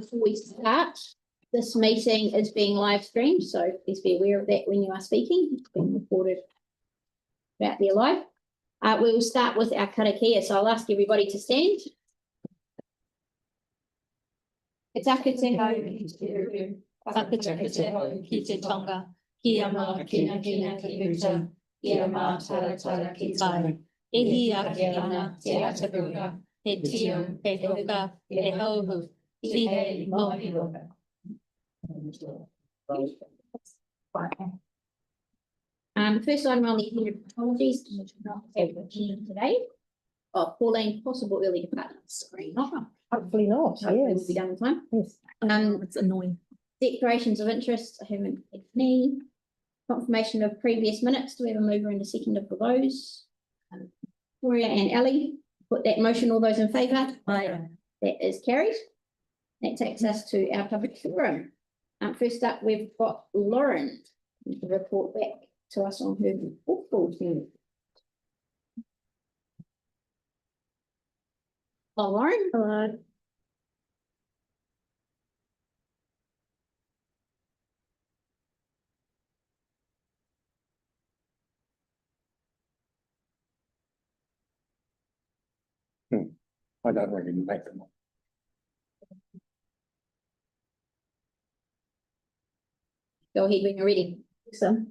before we start, this meeting is being live streamed, so please be aware of that when you are speaking. It's being recorded out there live. We will start with our karakia, so I'll ask everybody to stand. Ki take te hau ki te uru, whakataka te hau ki te tonga, kia mā kina kina ki uta, kia mā taratara ki tai, ehi ake ana te atapura, he tio, he hoka, he hauhu, ki he mohi roka. First item on the agenda, apologies, which we not have a meeting today. Pauline, possible early departure. Sorry, not. Hopefully not. Hopefully Yes. we'll be done in time. Yes. It's annoying. Declarations of interest. I haven't had any. Confirmation of previous minutes. Do we have a mover and a seconder for those? Gloria and Ellie, put that motion. All those in favour? Aye. That is carried. That takes us to our public forum. First up, we've got Lauren to report back to us on her football team. Hello, Lauren. Hello. I don't really make them. Go ahead when you're ready. So,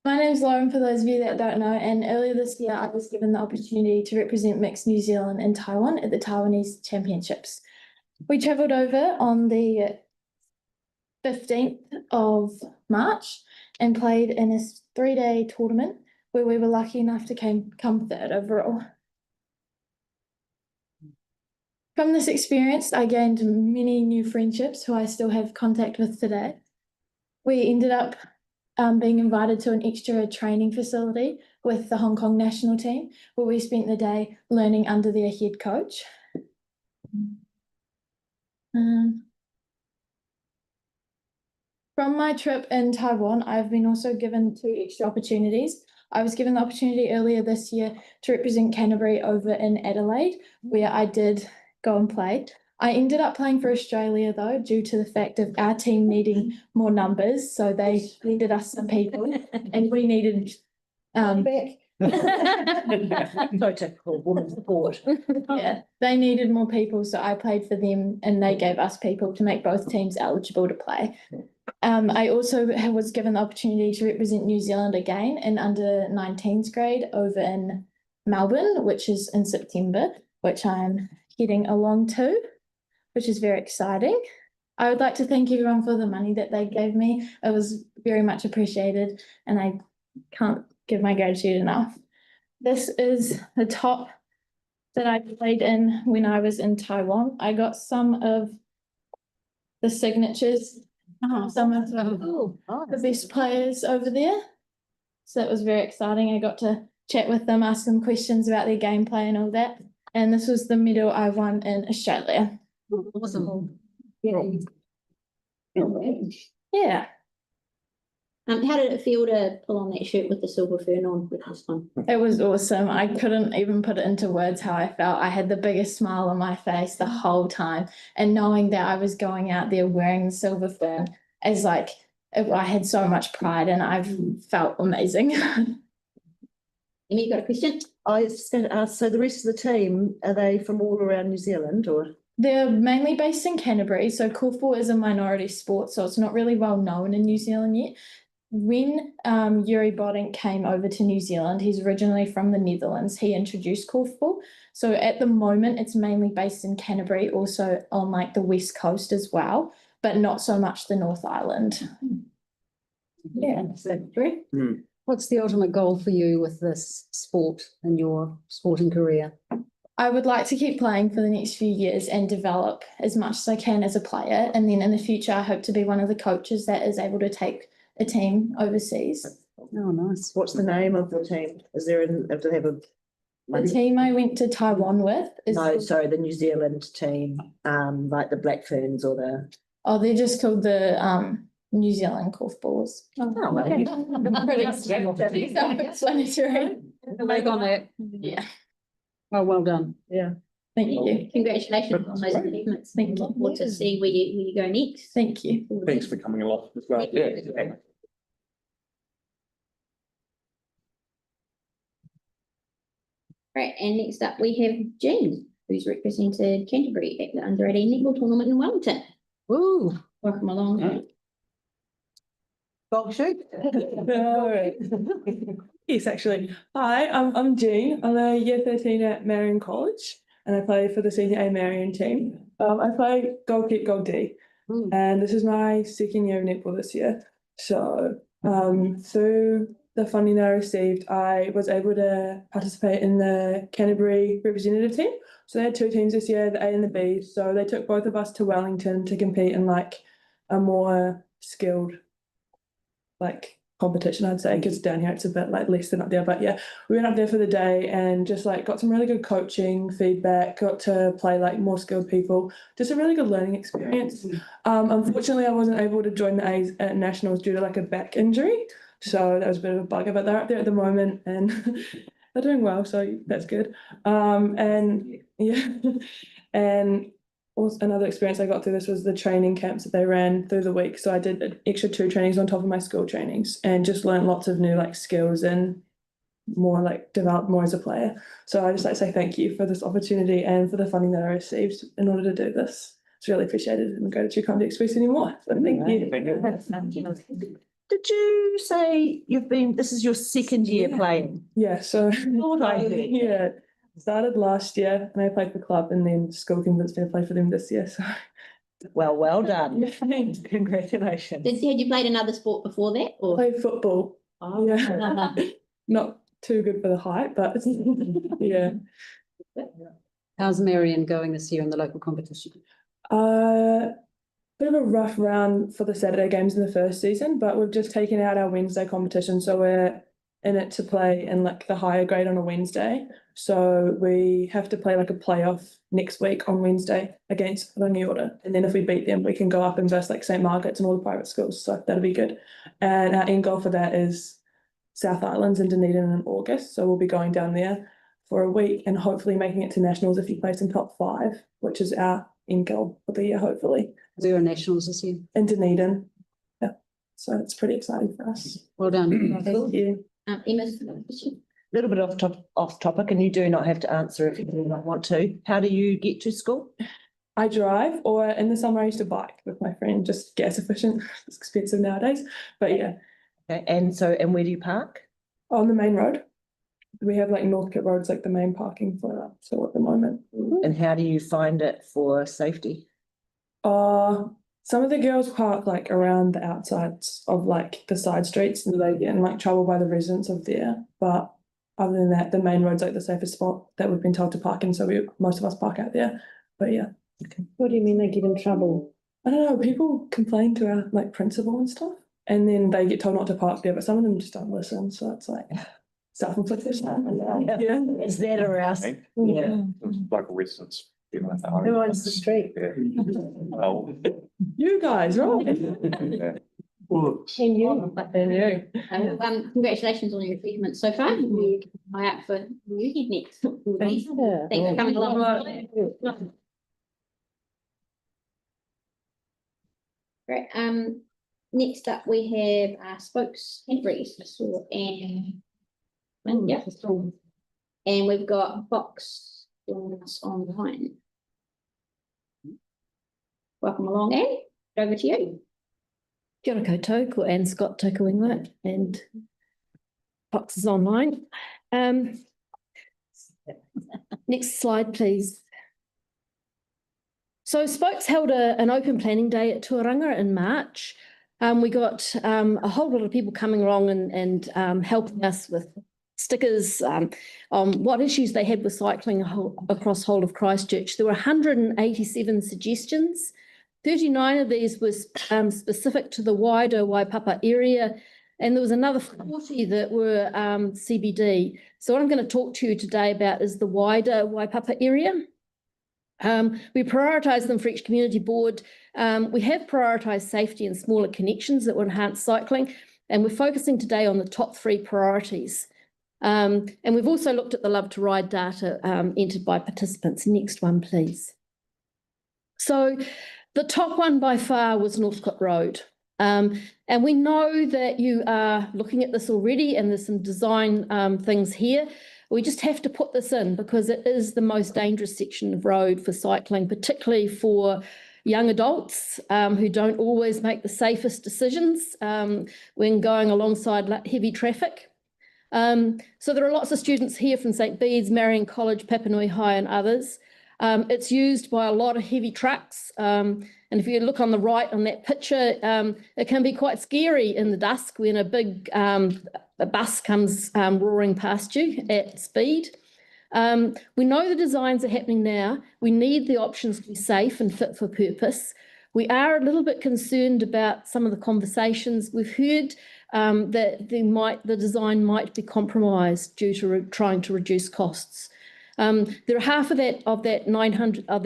my name is Lauren, for those of you that don't know, and earlier this year I was given the opportunity to represent Mixed New Zealand and Taiwan at the Taiwanese Championships. We travelled over on the 15th of March and played in a 3-day tournament where we were lucky enough to come third overall. From this experience, I gained many new friendships who I still have contact with today. We ended up being invited to an extra training facility with the Hong Kong national team, where we spent the day learning under their head coach. From my trip in Taiwan, I've been also given 2 extra opportunities. I was given the opportunity earlier this year to represent Canterbury over in Adelaide, where I did go and play. I ended up playing for Australia though, due to the fact of our team needing more numbers, so they needed us some people, and we needed back. So typical women's sport. Yeah, they needed more people, so I played for them, and they gave us people to make both teams eligible to play. I also was given the opportunity to represent New Zealand again in under 19s grade over in Melbourne, which is in September, which I'm heading along to, which is very exciting. I would like to thank everyone for the money that they gave me. It was very much appreciated, and I can't give my gratitude enough. This is the top that I played in when I was in Taiwan. I got some of the signatures, some of the best players over there. So it was very exciting. I got to chat with them, ask them questions about their gameplay and all that. And this was the medal I won in Australia. Awesome. Yeah. How did it feel to pull on that shirt with the silver fern on with this one? It was awesome. I couldn't even put it into words how I felt. I had the biggest smile on my face the whole time. And knowing that I was going out there wearing the silver fern is like, I had so much pride, and I felt amazing. Emmy, you got a question? I was going to ask, so the rest of the team, are they from all around New Zealand, or? They're mainly based in Canterbury, so korfball is a minority sport, so it's not really well known in New Zealand yet. When Yuri Bodink came over to New Zealand, he's originally from the Netherlands, he introduced korfball. So at the moment, it's mainly based in Canterbury, also on like the West Coast as well, but not so much the North Island. Yeah. What's the ultimate goal for you with this sport and your sporting career? I would like to keep playing for the next few years and develop as much as I can as a player. And then in the future, I hope to be one of the coaches that is able to take a team overseas. Oh, nice. What's the name of the team? Is there, do they have a? The team I went to Taiwan with is... No, sorry, the New Zealand team, like the Black Ferns or the. Oh, they're just called the New Zealand Korfballs. Oh, okay. Pretty self-explanatory. Make on that. Yeah. Oh, well done. Yeah. Thank you. Congratulations on those achievements. Thank you. Look forward to see where you go next. Thank you. Thanks for coming along as well. Yeah. Right, and next up we have Jean, who's represented Canterbury at the under-18 netball tournament in Wellington. Ooh, Welcome along. dog shoot. Yes, actually. Hi, I'm Jean. I'm a year 13 at Marion College and I play for the senior A Marion team. I play goal kick, goal D, and this is my second year of netball this year. So through the funding that I received, I was able to participate in the Canterbury representative team. So they had two teams this year, the A and the B. So they took both of us to Wellington to compete in like a more skilled like competition, I'd say, because down here it's a bit like less than up there. But yeah, we went up there for the day and just like got some really good coaching feedback, got to play like more skilled people, just a really good learning experience. Unfortunately, I wasn't able to join the A's at nationals due to like a back injury. So that was a bit of a bugger, but they're up there at the moment and they're doing well, so that's good. And yeah, and also another experience I got through this was the training camps that they ran through the week. So I did an extra 2 trainings on top of my school trainings and just learned lots of new like skills and more like developed more as a player. So I just like to say thank you for this opportunity and for the funding that I received in order to do this. It's really appreciated and gratitude can't be expressed anymore. So thank you. Did you say this is your second year playing? Yeah, so Thought I heard. yeah, started last year and I played for club and then school convinced me to play for them this year. So Well done. thanks. Congratulations. Had you played another sport before that? Or? Played football. Oh, Yeah. Not too good for the height, but yeah. How's Marion going this year in the local competition? Bit of a rough round for the Saturday games in the first season, but we've just taken out our Wednesday competition, so we're in it to play in like the higher grade on a Wednesday. So we have to play like a playoff next week on Wednesday against Rangiora, and then if we beat them, we can go up and versus like St Margaret's and all the private schools. So that'll be good. And our end goal for that is South Islands and Dunedin in August. So we'll be going down there for a week and hopefully making it to nationals if you place in top 5, which is our end goal for the year, hopefully. Zero nationals this year. In Dunedin. Yeah. So it's pretty exciting for us. Well done. Thank you. Emma's question. Little bit off topic, and you do not have to answer if you do not want to. How do you get to school? I drive, or in the summer I used to bike with my friend, just gas efficient. It's expensive nowadays. But yeah. Okay, and where do you park? On the main road. We have like Northcote Road's like the main parking for that. So at the moment. And how do you find it for safety? Some of the girls park like around the outsides of like the side streets and they get in like trouble by the residents of there. But other than that, the main road's like the safest spot that we've been told to park in. So most of us park out there. But yeah. Okay. What do you mean they get in trouble? I don't know, people complain to our like principal and stuff. And then they get told not to park there, but some of them just don't listen. So it's like self-inflicted. Yeah. Is that around? Yeah. Local residents. Who owns the street? Yeah. Well, You guys, right? yeah. And you. And you. Congratulations on your achievements so far. We're out for you next. Thanks for coming along. Great. Next up we have Spokes Canterbury and yeah, and we've got Fox joining us online. Welcome along, Anne. Over to you. Kia ora koutou, ko Anne Scott tōku ingoa, and Fox is online. Next slide, please. So Spokes held an open planning day at Tuaranga in March. We got a whole lot of people coming along and helping us with stickers on what issues they had with cycling across whole of Christchurch. There were 187 suggestions. 39 of these were specific to the wider Waipapa area, and there was another 40 that were CBD. So what I'm going to talk to you today about is the wider Waipapa area. We prioritise them for each community board. We have prioritised safety and smaller connections that will enhance cycling, and we're focusing today on the top 3 priorities. And we've also looked at the Love to Ride data entered by participants. Next one, please. So the top one by far was Northcote Road. And we know that you are looking at this already, and there's some design things here. We just have to put this in because it is the most dangerous section of road for cycling, particularly for young adults who don't always make the safest decisions when going alongside heavy traffic. So there are lots of students here from St Bede's, Marion College, Papanui High and others. It's used by a lot of heavy trucks. And if you look on the right on that picture, it can be quite scary in the dusk when a big a bus comes roaring past you at speed. We know the designs are happening now. We need the options to be safe and fit for purpose. We are a little bit concerned about some of the conversations we've heard that the design might be compromised due to trying to reduce costs. There are half of that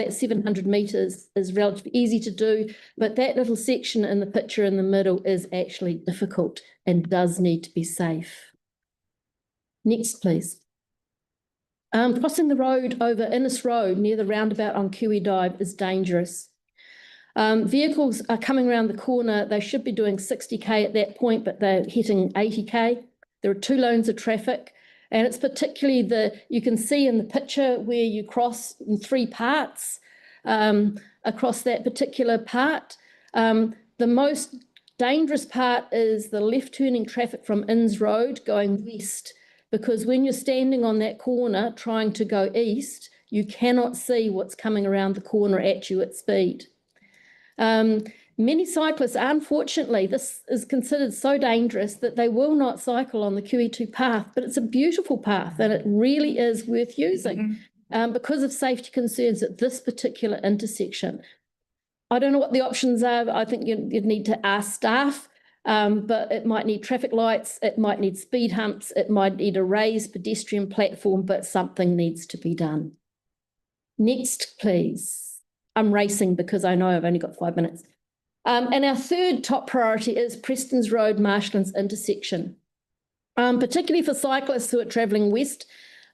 700 metres is relatively easy to do, but that little section in the picture in the middle is actually difficult and does need to be safe. Next, please. Crossing the road over Innes Road near the roundabout on Kiwi Dive is dangerous. Vehicles are coming around the corner. They should be doing 60k at that point, but they're hitting 80k. There are 2 lanes of traffic. And it's particularly you can see in the picture where you cross in 3 parts across that particular part. The most dangerous part is the left turning traffic from Innes Road going west, because when you're standing on that corner trying to go east, you cannot see what's coming around the corner at you at speed. Many cyclists, unfortunately, this is considered so dangerous that they will not cycle on the QE2 path, but it's a beautiful path and it really is worth using because of safety concerns at this particular intersection. I don't know what the options are. I think you'd need to ask staff, but it might need traffic lights, it might need speed humps, it might need a raised pedestrian platform, but something needs to be done. Next, please. I'm racing because I know I've only got 5 minutes. And our third top priority is Preston's Road, Marshlands intersection, particularly for cyclists who are travelling west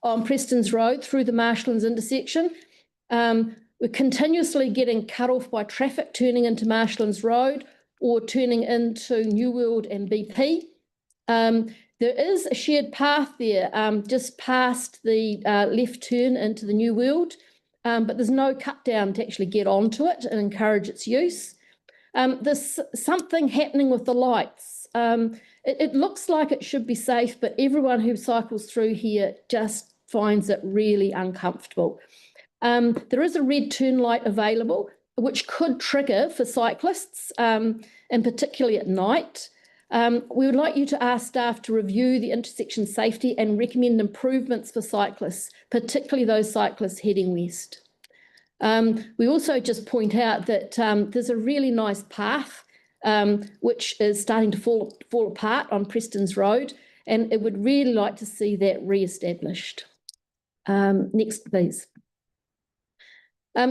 on Preston's Road through the Marshlands intersection. We're continuously getting cut off by traffic turning into Marshlands Road or turning into New World and BP. There is a shared path there just past the left turn into the New World, but there's no cut down to actually get onto it and encourage its use. There's something happening with the lights. It looks like it should be safe, but everyone who cycles through here just finds it really uncomfortable. There is a red turn light available, which could trigger for cyclists, and particularly at night. We would like you to ask staff to review the intersection safety and recommend improvements for cyclists, particularly those cyclists heading west. We also just point out that there's a really nice path which is starting to fall apart on Preston's Road, and it would really like to see that re-established. Next, please.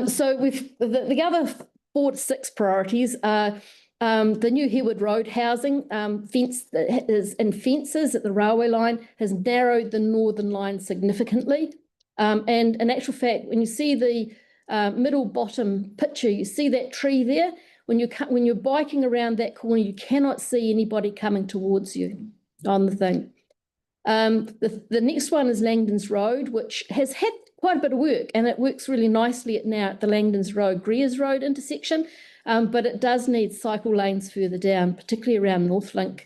So the other 4 to 6 priorities are the new Herwood Road housing fences at the railway line has narrowed the northern line significantly. And in actual fact, when you see the middle bottom picture, you see that tree there. When you're biking around that corner, you cannot see anybody coming towards you on the thing. The next one is Langdons Road, which has had quite a bit of work, and it works really nicely now at the Langdons Road, Greers Road intersection, but it does need cycle lanes further down, particularly around Northlink.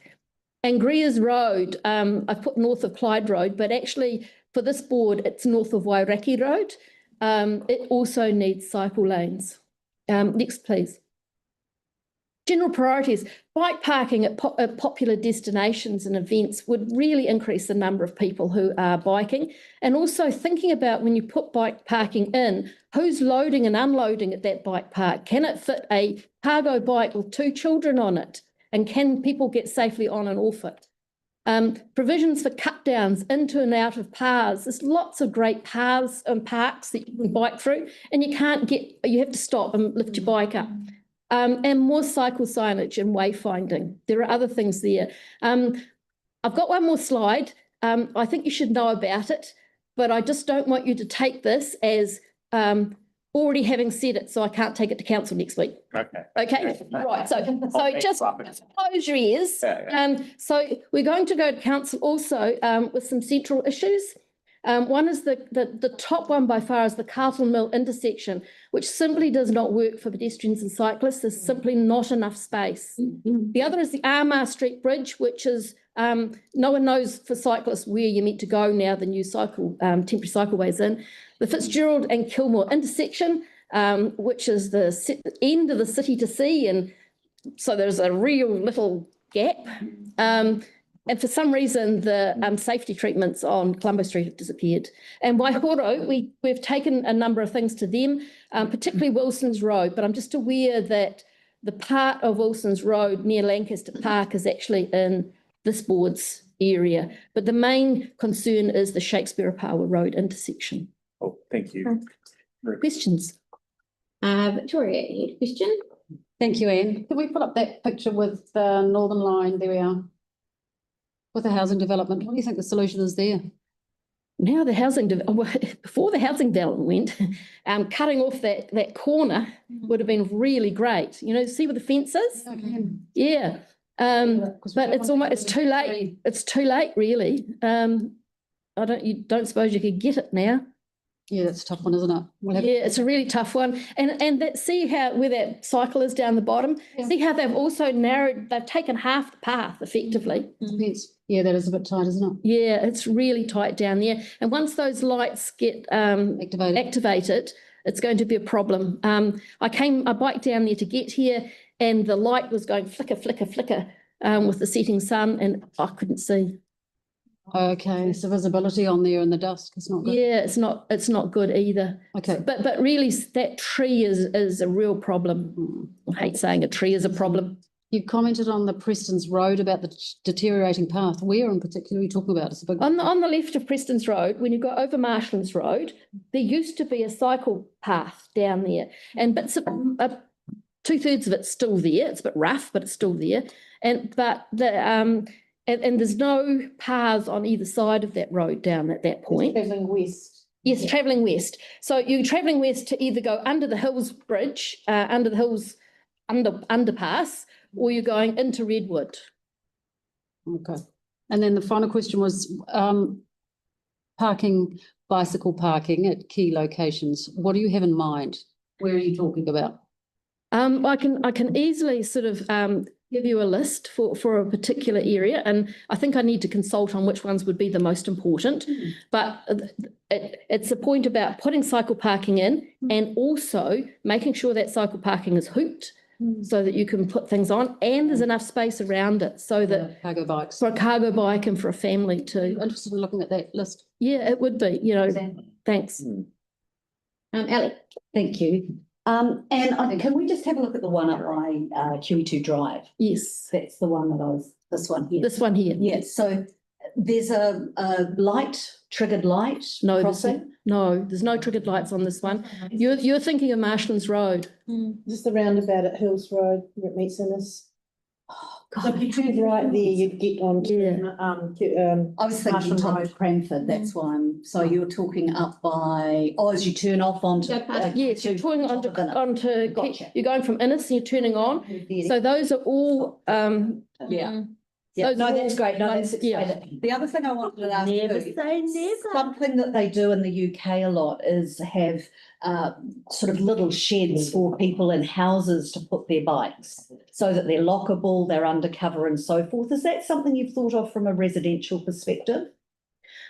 And Greers Road, I've put north of Clyde Road, but actually for this board, it's north of Wairaki Road. It also needs cycle lanes. Next, please. General priorities. Bike parking at popular destinations and events would really increase the number of people who are biking. And also thinking about when you put bike parking in, who's loading and unloading at that bike park? Can it fit a cargo bike with 2 children on it? And can people get safely on and off it? Provisions for cut downs into and out of paths. There's lots of great paths and parks that you can bike through, and you have to stop and lift your bike up. And more cycle signage and wayfinding. There are other things there. I've got one more slide. I think you should know about it, but I just don't want you to take this as already having said it, so I can't take it to council next week. Okay. Okay, right, so Okay, just right. close your ears. Yeah, So we're going to go to council also with some central issues. One is the top one by far is the Carlton Mill intersection, which simply does not work for pedestrians and cyclists. There's simply not enough space. The other is the Armour Street Bridge, which is no one knows for cyclists where you're meant to go now the new temporary cycleways in. The Fitzgerald and Kilmore intersection, which is the end of the city to sea, and so there's a real little gap. And for some reason, the safety treatments on Colombo Street have disappeared. And Waihoro, we've taken a number of things to them, particularly Wilson's Road, but I'm just aware that the part of Wilson's Road near Lancaster Park is actually in this board's area. But the main concern is the Shakespeare-Opawa Road intersection. Oh, thank you. Questions? Victoria, you had a question? Thank you, Anne. Can we put up that picture with the Northern Line? There we are. With the housing development, what do you think the solution is there? Now before the housing development went, cutting off that corner would have been really great. You know, see where the fence is? Yeah. But it's too late. It's too late, really. You don't suppose you could get it now? Yeah, that's a tough one, isn't it? Yeah, it's a really tough one. And see how where that cycle is down the bottom. Yeah. See how they've also they've taken half the path effectively. Yeah, that is a bit tight, isn't it? Yeah, it's really tight down there. And once those lights get activated, it's going to be a problem. I biked down there to get here, and the light was going flicker, flicker, flicker with the setting sun, and I couldn't see. Okay, so visibility on there in the dusk is not good. Yeah, it's not good either. Okay. But really that tree is a real problem. I hate saying a tree is a problem. You commented on the Preston's Road about the deteriorating path. Where in particular are you talking about? It's a big on the left of Preston's Road, when you go over Marshlands Road, there used to be a cycle path down there, and but 2/3 of it's still there. It's a bit rough, but it's still there. And there's no paths on either side of that road down at that point. travelling west. Yes, travelling west. So you're travelling west to either go under the Hills Bridge, under the Hills underpass, or you're going into Redwood. Okay. And then the final question was bicycle parking at key locations. What do you have in mind? Where are you talking about? I can easily sort of give you a list for a particular area, and I think I need to consult on which ones would be the most important. But it's a point about putting cycle parking in and also making sure that cycle parking is hooped so that you can put things on and there's enough space around it so that cargo bikes. For a cargo bike and for a family too. Interested in looking at that list. Yeah, it would be, thanks. Ali. Thank you. And can we just have a look at the one up by QE2 Drive? Yes. That's the one this one here. This one here. Yes, so there's a triggered light crossing? There's no triggered lights on this one. You're thinking of Marshlands Road. Just the roundabout at Hills Road where it meets Innes. God, So if you turned right there, you'd get onto I was thinking Marshland top Road. of Cranford, that's why so you're talking up by, as you turn off onto. Yes, you're turning onto Gotcha. you're going from Innes and you're turning on. So those are all Yeah. Yeah, Those no, are that's all great. No, ones- that's yeah. exciting. The other thing I wanted to ask Never you, say never. something that they do in the UK a lot is have sort of little sheds for people in houses to put their bikes so that they're lockable, they're undercover and so forth. Is that something you've thought of from a residential perspective?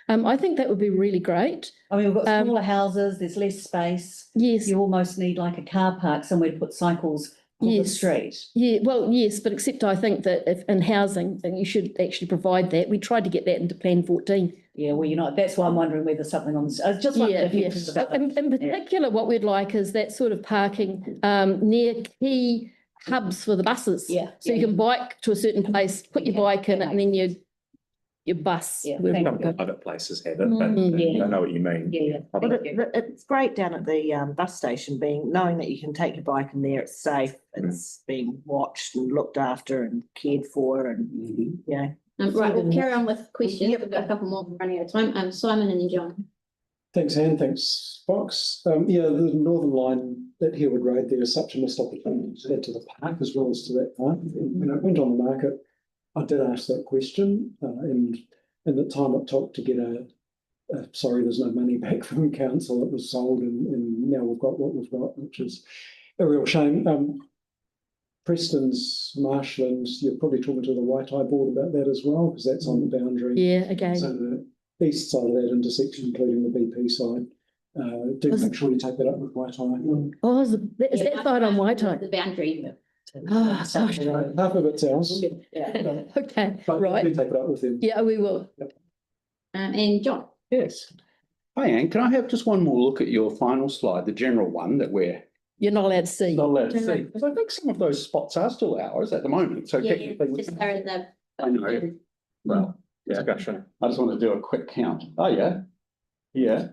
I think that would be really great. I mean, we've got smaller houses, there's less space. Yes. You almost need like a car park somewhere to put cycles on the Yes. street. Yeah, well, yes, but except I think that if in housing, then you should actually provide that. We tried to get that into Plan 14. Yeah, well, that's why I'm wondering whether something on this, I was just wondering if you Yeah. think about that. In particular, what we'd like is that sort of parking near key hubs for the buses. Yeah, So you can bike to a certain place, put your bike in it, and then your bus. Yeah, wherever thank you Some go. private places have it, but Mm. I know what you mean. Yeah. But Thank you. it's great down at the bus station knowing that you can take your bike in there, it's safe, it's being watched and looked after and cared for and, Right, we'll carry on with questions. We've got a couple more running out of time. Simon and then John. Thanks, Anne. Thanks, Fox. Yeah, the Northern Line at Herwood Road, there is such a missed opportunity to add to the park as well as to that park. When it went on the market, I did ask that question, and at the time it took to get sorry, there's no money back from council. It was sold, and now we've got what we've got, which is a real shame. Preston's marshlands, you're probably talking to the Waitai board about that as well, because that's on the boundary. Yeah, again. So the east side of that intersection, including the BP side, do make sure you take that up with Waitai. Oh, is that side on Waitai? The boundary. Oh, gosh. Half of it's ours. Okay, But right. do take it up with them. Yeah, we will. And John. Yes. Hi, Anne. Can I have just one more look at your final slide, the general one that we're You're not allowed to see. not allowed to see? Because I think some of those spots are still ours at the moment. So Yeah, technically, just there in the. I know. Well, yeah. Discussion. I just want to do a quick count. Oh, yeah. Yeah.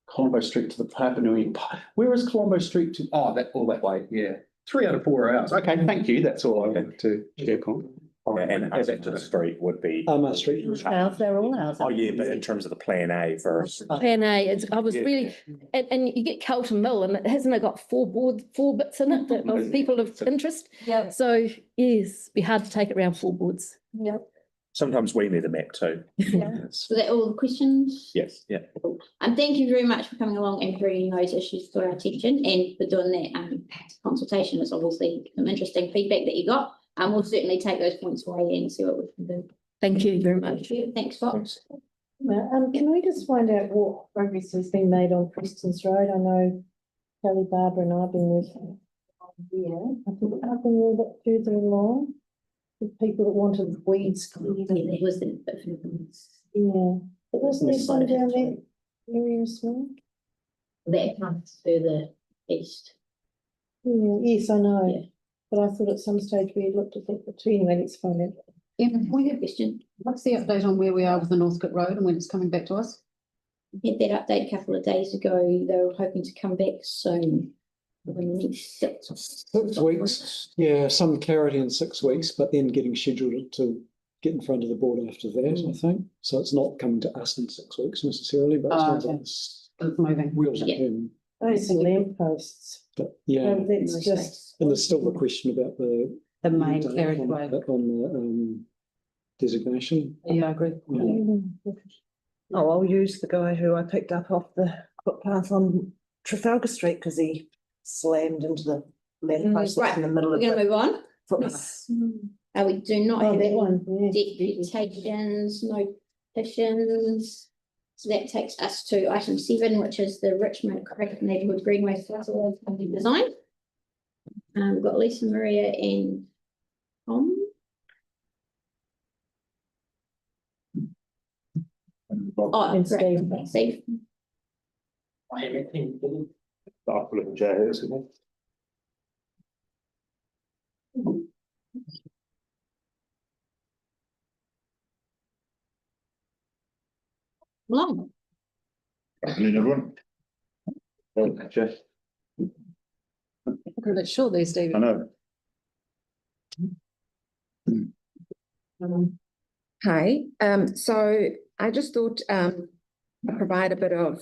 Colombo Street to the Papanui. Where is Colombo Street to? Oh, that all that way. Yeah. 3 out of 4 are ours. Okay, thank you. That's all I wanted to check on. And Ashton Street would be. Street. Ours, they're all ours. Oh, yeah, but in terms of the plan A versus. Plan A, I was Yeah. really, and you get Carlton Mill and it hasn't got 4 bits in it that of people of interest. Yeah. So yes, be hard to take it around 4 boards. Yeah. Sometimes we need a map too. Yes. So that all the questions? Yes, yeah. And thank you very much for coming along and bringing those issues to our attention and for doing that consultation. It's obviously some interesting feedback that you got. And we'll certainly take those points away and see what we can do. Thank you very much. Thanks, Fox. Can we just find out what progress has been made on Preston's Road? I know Kelly, Barbara and I've been working. I think I've been a little bit further along with people that wanted weeds cleared. There was the. Yeah, but wasn't there some down that area as well? That comes further east. Yeah, yes, I know. Yeah. But I thought at some stage we had looked at that, but anyway, let's find out. We have a question. What's the update on where we are with the Northcote Road and when it's coming back to us? We had that update a couple of days ago. They were hoping to come back soon. Within the next 6 weeks, yeah, some clarity in 6 weeks, but then getting scheduled to get in front of the board after that, I think. So it's not coming to us in 6 weeks necessarily, but it's Moving. wheels on Yeah. him. Those are lampposts. But yeah, That's just, and there's still the question about the main date carriageway. on the designation. Yeah, I agree. Oh, I'll use the guy who I picked up off the footpath on Trafalgar Street because he slammed into the lamppost Right, in the middle we're of going to the move on. footpath. We do not oh, have that any one, yeah. deputations, no petitions. So that takes us to item 7, which is the Richmond Creek Neighbourhood Greenway Festival design. We've got Lisa, Maria and Tom. Oh, And great. Steve. Steve. Long. Afternoon, everyone. Look at that short there, Steve. I know. Hi, so I just thought I'd provide a bit of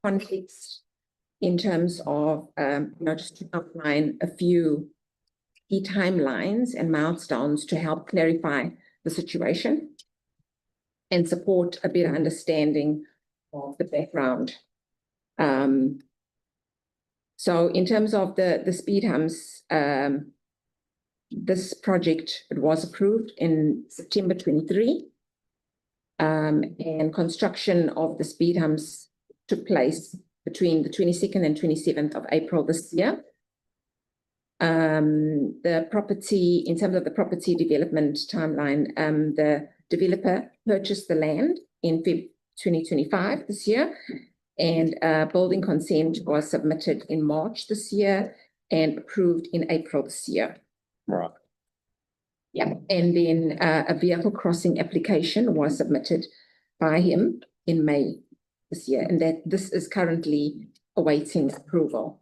context in terms of, just to outline a few key timelines and milestones to help clarify the situation and support a better understanding of the background. So in terms of the speed humps, this project, it was approved in September 23. And construction of the speed humps took place between the 22nd and 27th of April this year. The property, in terms of the property development timeline, the developer purchased the land in Feb 2025 this year, and building consent was submitted in March this year and approved in April this year. Right. Yeah, and then a vehicle crossing application was submitted by him in May this year, and that this is currently awaiting approval.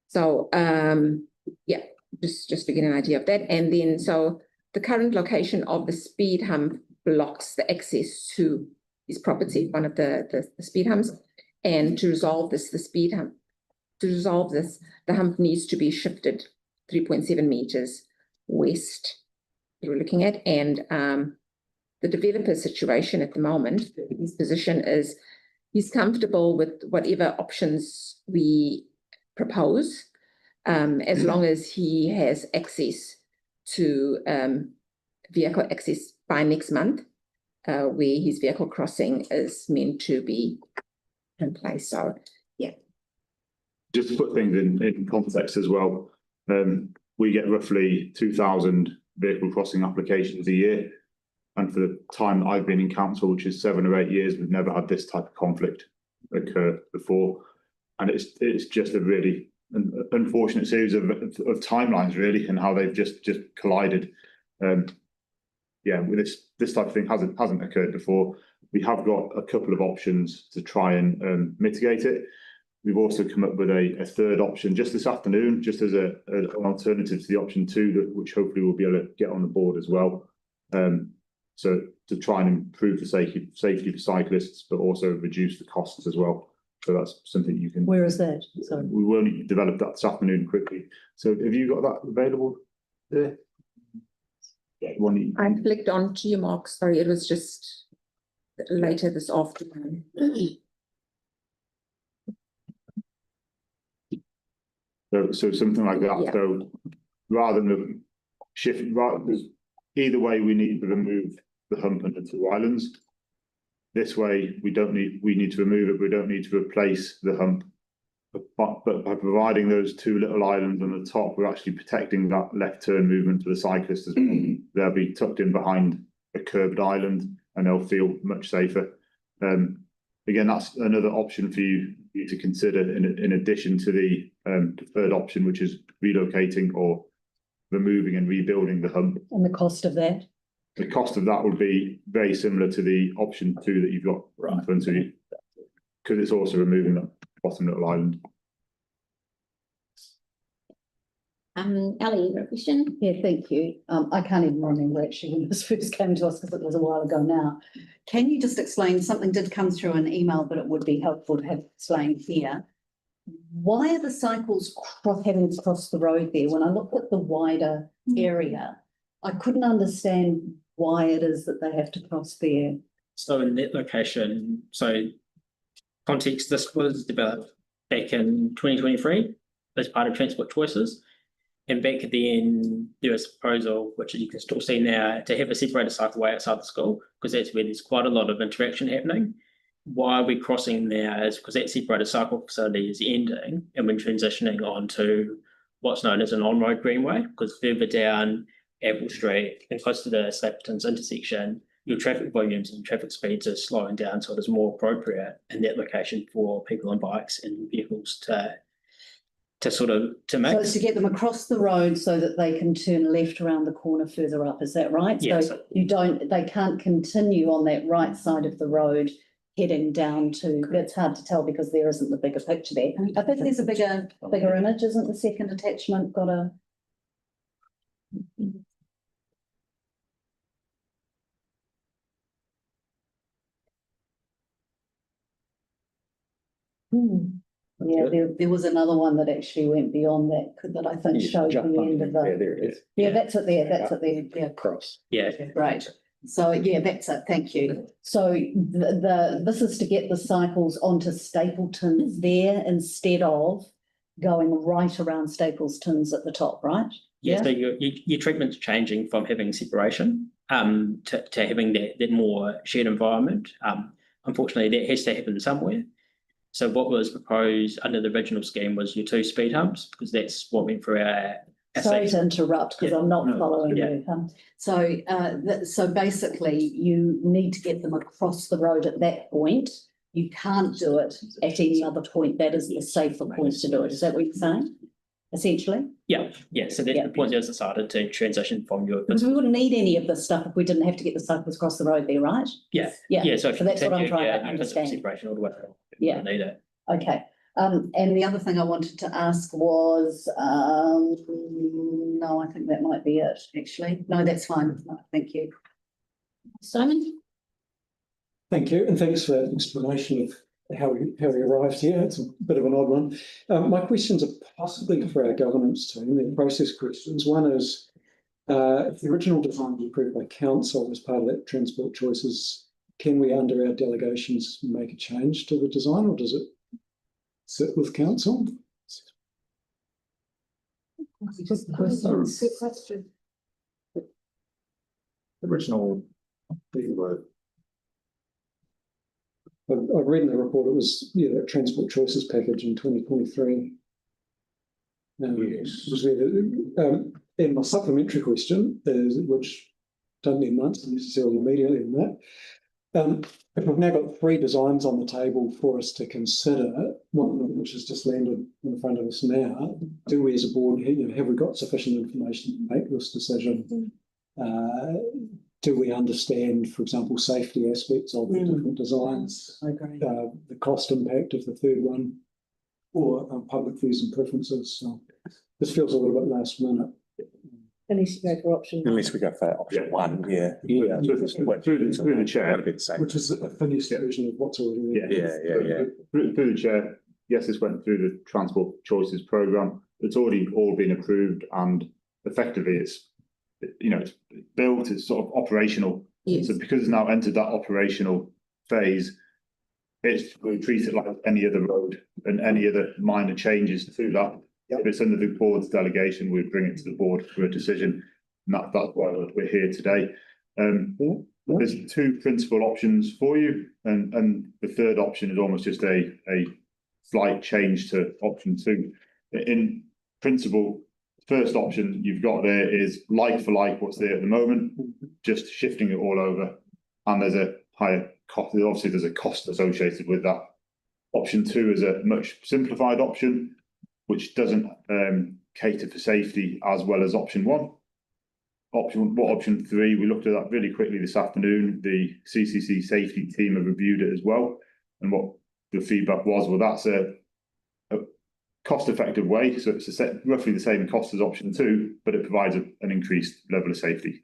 So, yeah, just to get an idea of that. And then, so the current location of the speed hump blocks the access to his property, one of the speed humps. And to resolve this, the hump needs to be shifted 3.7 meters west. You're looking at, and the developer's situation at the moment, his position is he's comfortable with whatever options we propose, as long as he has access to vehicle access by next month, where his vehicle crossing is meant to be in place. So, yeah. Just to put things in context as well, we get roughly 2,000 vehicle crossing applications a year. And for the time that I've been in council, which is 7 or 8 years, we've never had this type of conflict occur before. And it's just a really unfortunate series of timelines, really, and how they've just collided. Yeah, with this type of thing hasn't occurred before. We have got a couple of options to try and mitigate it. We've also come up with a third option just this afternoon, just as an alternative to the option 2, which hopefully we'll be able to get on the board as well. So to try and improve the safety for cyclists, but also reduce the costs as well. So that's something you can. Where is that? Sorry. We will need to develop that this afternoon quickly. So have you got that available there? Yeah, I clicked on to your mark. Sorry, it was just later this afternoon. So something like that. Yeah. So rather than either way, we need to remove the hump and the 2 islands. This way, we need to remove it. We don't need to replace the hump. But by providing those 2 little islands on the top, we're actually protecting that left turn movement for the cyclists as well. They'll be tucked in behind a curbed island, and they'll feel much safer. Again, that's another option for you to consider in addition to the third option, which is relocating or removing and rebuilding the hump. And the cost of that? The cost of that would be very similar to the option 2 that you've got in front of you, because it's also removing that bottom little island. Ellie, you got a question? Yeah, thank you. I can't even remember actually when this first came to us because it was a while ago now. Can you just explain, something did come through an email, but it would be helpful to have explained here. Why are the cycles having to cross the road there? When I looked at the wider area, I couldn't understand why it is that they have to cross there. So in that location, so context, this was developed back in 2023 as part of Transport Choices. And back then, there was a proposal, which you can still see now, to have a separated cycleway outside the school, because that's where there's quite a lot of interaction happening. Why we're crossing now is because that separated cycle facility is ending, and we're transitioning on to what's known as an on-road greenway, because further down Apple Street and close to the Stapleton's intersection, your traffic volumes and traffic speeds are slowing down, so it is more appropriate in that location for people on bikes and vehicles to make. So it's to get them across the road so that they can turn left around the corner further up, is that right? Yes. So they can't continue on that right side of the road heading down to, it's hard to tell because there isn't the bigger picture there. I think there's a bigger image, isn't the second attachment got a? Yeah, there was another one that actually went beyond that I think showed the end of the. Yeah, there it is. Yeah, that's it there, yeah. Cross. Yeah. Great. So yeah, that's it. Thank you. So this is to get the cycles onto Stapleton's there instead of going right around Stapleton's at the top, right? Yeah. So your treatment's changing from having separation to having that more shared environment. Unfortunately, that has to happen somewhere. So what was proposed under the original scheme was your 2 speed humps, because that's what went through our. Sorry to interrupt because I'm not following you. So basically you need to get them across the road at that point. You can't do it at any other point. That is the safer point to do it. Is that what you're saying? Essentially? Yeah. So that's the point that was decided to transition from your. Because we wouldn't need any of this stuff if we didn't have to get the cyclists across the road there, right? Yeah. Yeah. So that's what I'm trying to understand. Separation all the way around. Yeah. Need it. Okay. And the other thing I wanted to ask was, no, I think that might be it, actually. No, that's fine. No, thank you. Simon? Thank you, and thanks for that explanation of how we arrived here. It's a bit of an odd one. My questions are possibly for our governance team. They're process questions. One is, if the original design was approved by council as part of that transport choices, can we, under our delegations, make a change to the design, or does it sit with council? Just questions. Good question. Original. I've read in the report it was, yeah, that transport choices package in 2023. Yes. Was there, and my supplementary question is, which doesn't need months necessarily immediately in that. If we've now got 3 designs on the table for us to consider, one of them which has just landed in front of us now, do we as a board, have we got sufficient information to make this decision? Do we understand, for example, safety aspects of the different designs? I agree. The cost impact of the third one, or public views and preferences? So this feels a little bit last minute. Unless you go for option. Unless we go for option one, yeah. Through the chair. Which is a finished version of what's already there. Through the chair, yes, this went through the transport choices programme. It's already all been approved, and effectively it's built, it's sort of operational. Yes. So because it's now entered that operational phase, we treat it like any other road, and any other minor changes through that. If it's under the board's delegation, we bring it to the board for a decision, and that's why we're here today. There's 2 principal options for you, and the third option is almost just a slight change to option 2. In principle, first option you've got there is like for like what's there at the moment, just shifting it all over, and there's a higher cost. Obviously, there's a cost associated with that. Option 2 is a much simplified option, which doesn't cater for safety as well as option 1. Option 3, we looked at that really quickly this afternoon. The CCC safety team have reviewed it as well, and what the feedback was, well, that's a cost-effective way, so it's roughly the same cost as option 2, but it provides an increased level of safety.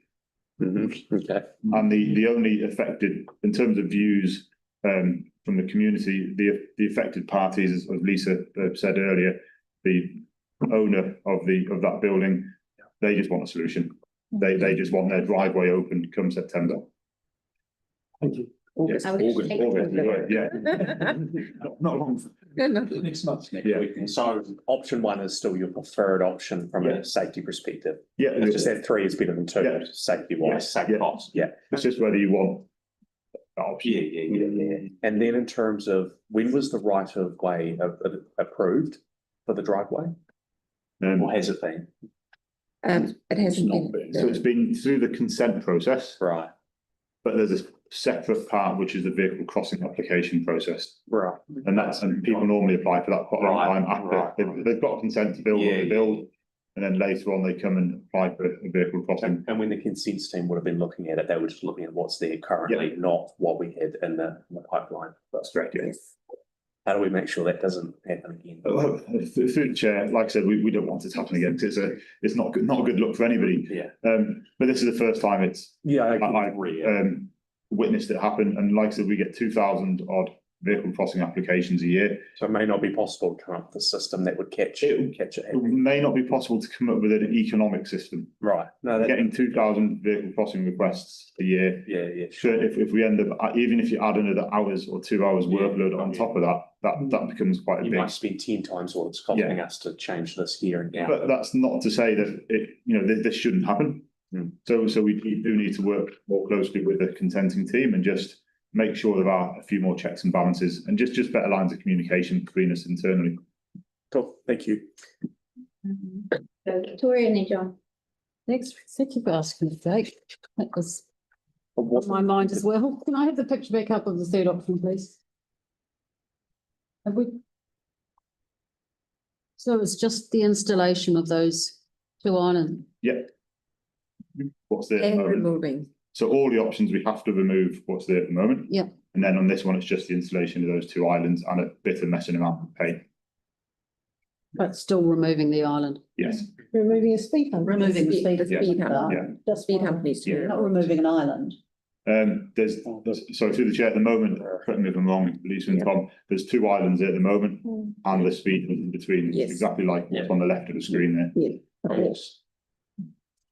Okay. And the only affected, in terms of views from the community, the affected parties, as Lisa said earlier, the owner of that building, they just want a solution. They just want their driveway open come September. Thank you. Yes, August, yeah. Not long. Next month. So option 1 is still your preferred option from a safety perspective. Yeah. It's just that 3 is better than 2, safety wise, same cost. Yeah. It's just whether you want that option. Yeah. And then in terms of, when was the right of way approved for the driveway? Or has it been? It hasn't been. So it's been through the consent process. Right. But there's a separate part, which is the vehicle crossing application process. Right. And people normally apply for that quite a long time after. They've got consent to build what they build, and then later on they come and apply for a vehicle crossing. And when the consent team would have been looking at it, they were just looking at what's there currently, not what we had in the pipeline. That's correct, yes. How do we make sure that doesn't happen again? Through the chair, like I said, we don't want it to happen again, because it's not a good look for anybody. Yeah. But this is the first time I've witnessed it happen, and like I said, we get 2,000 odd vehicle crossing applications a year. So it may not be possible to come up with a system that would catch it. It may not be possible to come up with an economic system. Right. No, getting 2,000 vehicle crossing requests a year. Yeah. Sure. If we end up, even if you add another hours or 2 hours workload on top of that becomes quite a big. You might spend 10 times what it's costing us to change this here and now. But that's not to say that this shouldn't happen. So we do need to work more closely with the consenting team and just make sure there are a few more checks and balances, and just better lines of communication between us internally. Cool, thank you. So Victoria and then John. Thank you for asking the date. That was on my mind as well. Can I have the picture back up of the third option, please? Have we? So it's just the installation of those 2 islands? Yep. What's there? And removing. So all the options, we have to remove what's there at the moment. Yeah. And then on this one, it's just the installation of those 2 islands and a bit of messing around with paint. But still removing the island. Yes, Removing a speed hump. Removing the speed. Speed hump. yeah. Just Speed hump needs to be You're not removing an island. There's, so through the chair at the moment, correct me if I'm wrong, Lisa and Tom, there's 2 islands there at the moment and the speed in between, Yes. exactly like what's on the left of the screen there. Yeah. Yes.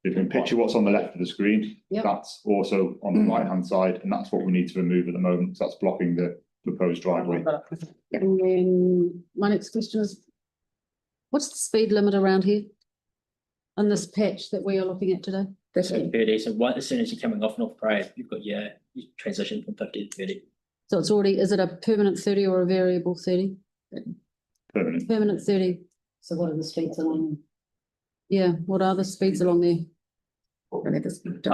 You can picture what's on the left of the screen, Yep. that's also on the right hand side, and that's what we need to remove at the moment, so that's blocking the proposed driveway. And then my next question is, what's the speed limit around here? On this patch that we are looking at today? That's So it. 30, so as soon as you're coming off North Parade, you've got your transition from 50 to 30. So it's already, is it a permanent 30 or a variable 30? Permanent. Permanent 30. So what are the speeds along? Yeah, what are the speeds along there? I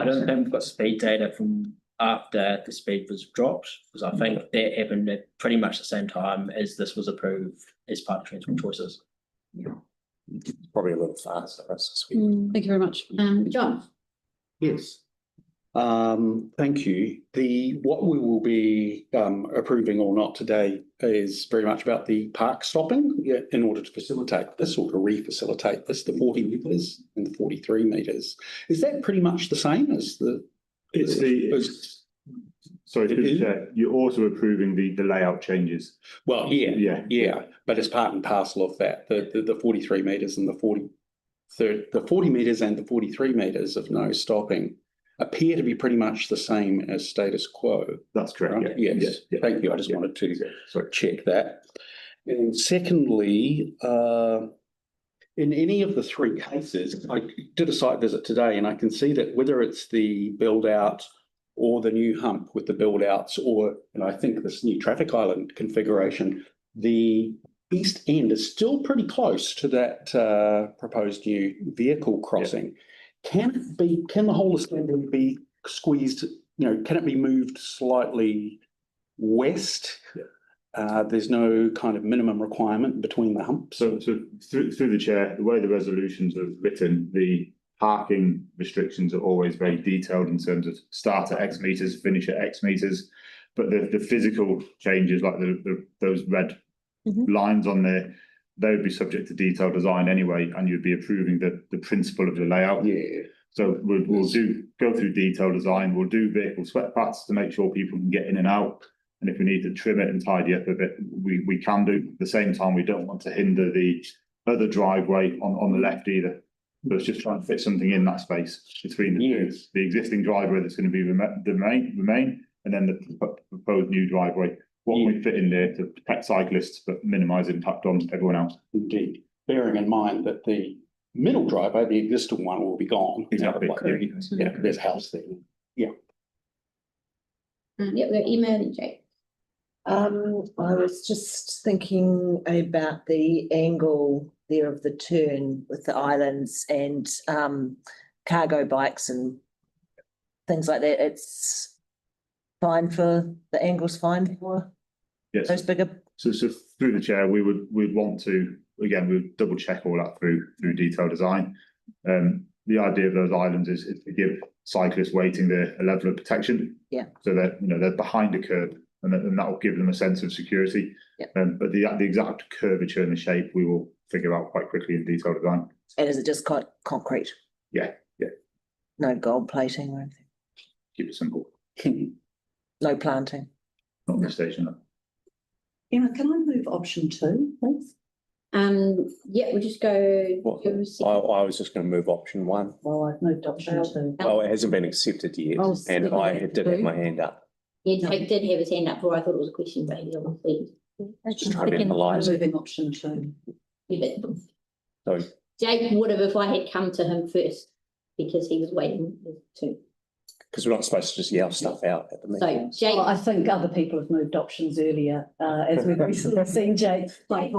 don't think we've got speed data from after the speed was dropped, because I think that happened at pretty much the same time as this was approved as part of Transport Choices. Probably a little faster. Thank you very much. John, Yes. Thank you. What we will be approving or not today is very much about the park stopping, in order to facilitate this or to re-facilitate this, the 40 metres and the 43 metres. Is that pretty much the same as the? Sorry, you're also approving the layout changes. Well, yeah, but it's part and parcel of that, the 43 metres and the 40 metres and the 43 metres of no stopping appear to be pretty much the same as status quo. That's correct. Right? Yes, thank you. I just wanted to sort of check that. And secondly, in any of the 3 cases, I did a site visit today and I can see that whether it's the build out or the new hump with the build outs, or I think this new traffic island configuration, the east end is still pretty close to that proposed new vehicle crossing. Can the whole assembly be squeezed, can it be moved slightly west? There's no kind of minimum requirement between the humps. So through the chair, the way the resolutions are written, the parking restrictions are always very detailed in terms of start at X meters, finish at X meters. But the physical changes, like those red lines on there, they would be subject to detailed design anyway, and you'd be approving the principle of the layout. Yeah. So we'll go through detailed design. We'll do vehicle sweat paths to make sure people can get in and out. And if we need to trim it and tidy up a bit, we can do. At the same time, we don't want to hinder the other driveway on the left either. But it's just trying to fit something in that space between the existing driveway that's going to be remain, and then the proposed new driveway. What can we fit in there to protect cyclists but minimise impact on everyone else? Indeed, bearing in mind that the middle driveway, the existing one, will be gone. Exactly. Yeah, there's a house there. Yeah. we've got Emma and Jake. I was just thinking about the angle there of the turn with the islands and cargo bikes and things like that. It's fine for, the angle's fine for those bigger. So through the chair, we'd want to, again, we'll double check all that through detailed design. The idea of those islands is to give cyclists waiting there a level of protection. Yeah. So that they're behind a curb, and that will give them a sense of security. Yeah. But the exact curvature and the shape we will figure out quite quickly in detailed design. And is it just concrete? Yeah. No gold plating or anything? Keep it simple. No planting? Not this station. Emma, can I move option 2, please? We'll just go. I was just going to move option 1. Well, I've moved option 2. Well, it hasn't been accepted yet, and I did have my hand up. Yeah, Jake did have his hand up before. I thought it was a question, but he obviously. Just trying to be polite. Moving option 2. Yeah, but So Jake would have if I had come to him first, because he was waiting to. because we're not supposed to just yell stuff out at the meeting. So Jake, Well, I think other people have moved options earlier, as we've recently seen Jake. for the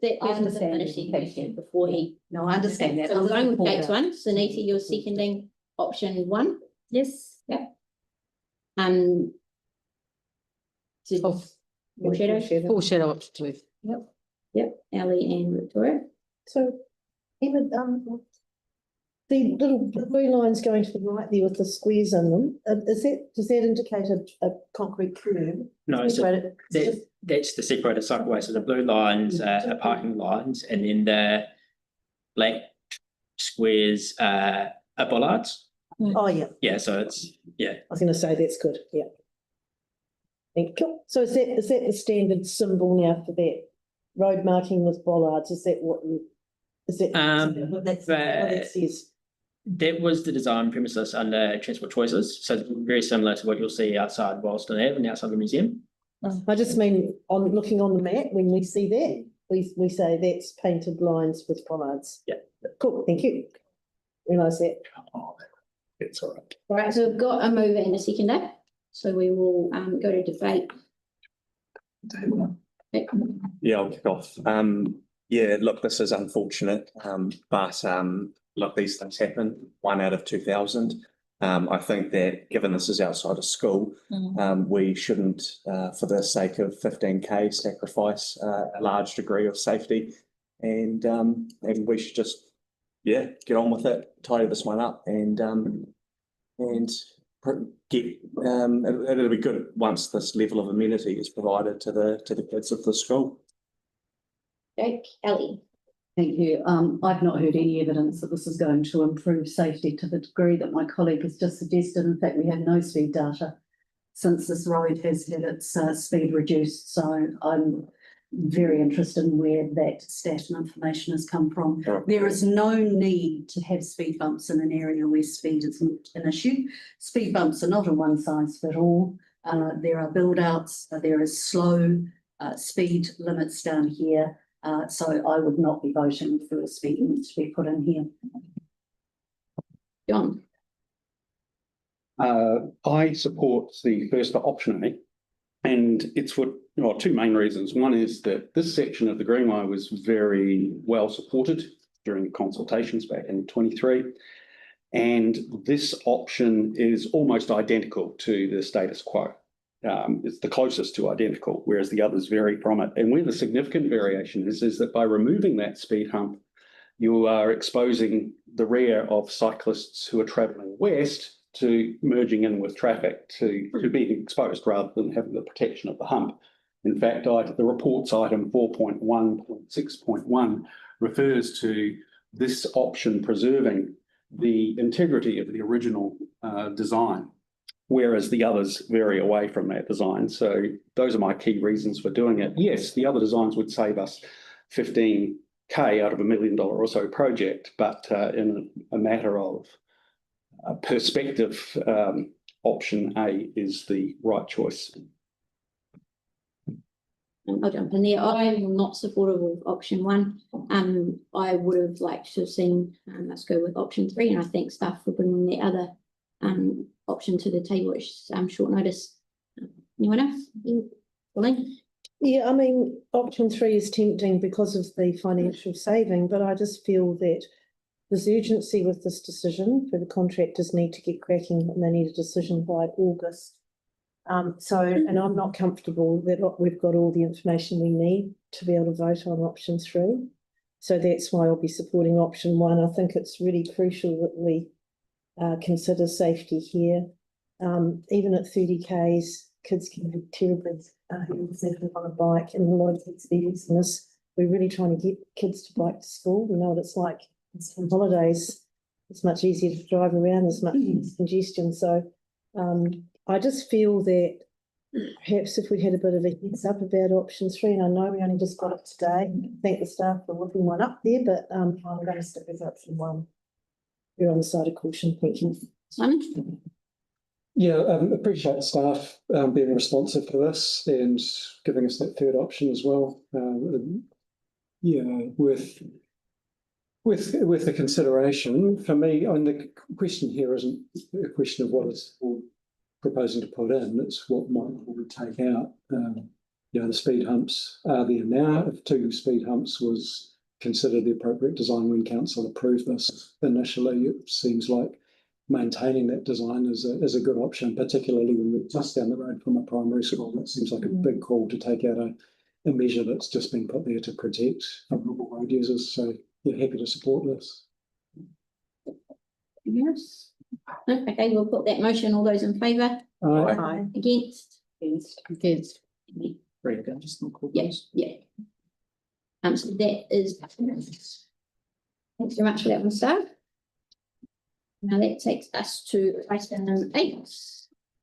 that person to finish the question before he. No, I understand that. So we're going with Jake's one. Sunita, you're seconding option 1. Yes. Yep. Foreshadow option 2. Yep, Ellie and Victoria. So, Emma, The little blue lines going to the right there with the squares in them, does that indicate a concrete curb? No, so Separated- it's just- that's the separated cycleway. So the blue lines are parking lines, and then the black squares are bollards. Oh, yeah, Yeah, so it's, yeah. I was gonna say that's good, yeah. Thank you. So is that the standard symbol now for that road marking with bollards? Is that what you, is that? What that says? That was the design premises under Transport Choices, so very similar to what you'll see outside Wollaston Ave and outside the museum. I just mean, on looking on the map, when we see that, we say that's painted lines with bollards. Yeah. Cool, thank you. Realise that. Oh, it's all right. All right, so we've got a mover and a seconder, so we will go to debate. Yeah, I'll kick off. Yeah, look, this is unfortunate, but look, these things happen, 1 out of 2,000. I think that given this is outside of school, we shouldn't, for the sake of 15K, sacrifice a large degree of safety. And we should just, yeah, get on with it, tidy this one up, and get, it'll be good once this level of amenity is provided to the kids of the school. Jake, Ellie. Thank you. I've not heard any evidence that this is going to improve safety to the degree that my colleague has just suggested. In fact, we have no speed data since this road has had its speed reduced. So I'm very interested in where that stat and information has come from. There is no need to have speed bumps in an area where speed is not an issue. Speed bumps are not a one size fit all. There are build outs, there is slow speed limits down here. So I would not be voting for a speed limit to be put in here. John. I support the first option A, and it's for two main reasons. One is that this section of the Greenway was very well supported during consultations back in 23, and this option is almost identical to the status quo. It's the closest to identical, whereas the others vary from it. And where the significant variation is that by removing that speed hump, you are exposing the rear of cyclists who are travelling west to merging in with traffic, to being exposed rather than having the protection of the hump. In fact, the report's item 4.1.6.1 refers to this option preserving the integrity of the original design, whereas the others vary away from that design. So those are my key reasons for doing it. Yes, the other designs would save us 15K out of $1 million or so project, but in a matter of perspective, option A is the right choice. I'll jump in there. I am not supportive of option 1. I would have liked to have seen us go with option 3, and I thank staff for bringing the other option to the table, which is short notice. Anyone else? Pauline? Yeah, I mean, option 3 is tempting because of the financial saving, but I just feel that there's urgency with this decision, for the contractors need to get cracking and they need a decision by August. And I'm not comfortable that we've got all the information we need to be able to vote on option 3. So that's why I'll be supporting option 1. I think it's really crucial that we consider safety here. Even at 30 Ks, kids can be terribly sensitive on a bike, and a lot of kids use this. We're really trying to get kids to bike to school. We know what it's like. On holidays, it's much easier to drive around, there's much congestion. So I just feel that perhaps if we had a bit of a heads up about option 3, and I know we only just got it today, thank the staff for whipping one up there, but I'm going to stick with option 1. You're on the side of caution, thank you. Simon? Yeah, appreciate staff being responsive to this and giving us that third option as well. Yeah, with the consideration, for me, I mean, the question here isn't a question of what it's proposing to put in, it's what might we take out. The speed humps are there now. If 2 speed humps was considered the appropriate design when council approved this initially, it seems like maintaining that design is a good option, particularly when we're just down the road from a primary school. That seems like a big call to take out a measure that's just been put there to protect vulnerable road users. So we're happy to support this. Yes. No, okay, we'll put that motion. All those in favour? Aye. Against? Against. Very good, just not called. Yes, yeah. So that is. Thanks very much for that one, staff. Now that takes us to item 8.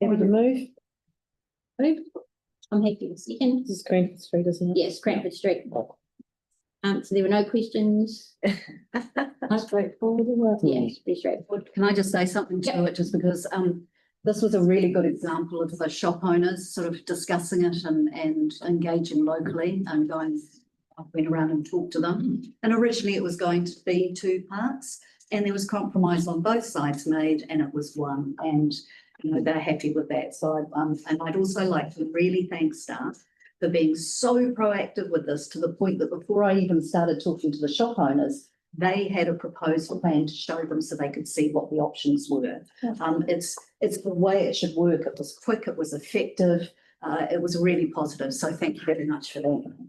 Happy to move. I'm happy with second. This is Cranford Street, isn't it? Yes, Cranford Street. So there were no questions. Straightforward, isn't it? Yes, pretty straightforward. Can I just say something to it, just because this was a really good example of the shop owners sort of discussing it and engaging locally and I went around and talked to them. And originally it was going to be 2 parts and there was compromise on both sides made and it was one, and you know, they're happy with that. So and I'd also like to really thank staff for being so proactive with this, to the point that before I even started talking to the shop owners, they had a proposal plan to show them so they could see what the options were. It's the way it should work. It was quick, it was effective, it was really positive. So thank you very much for that.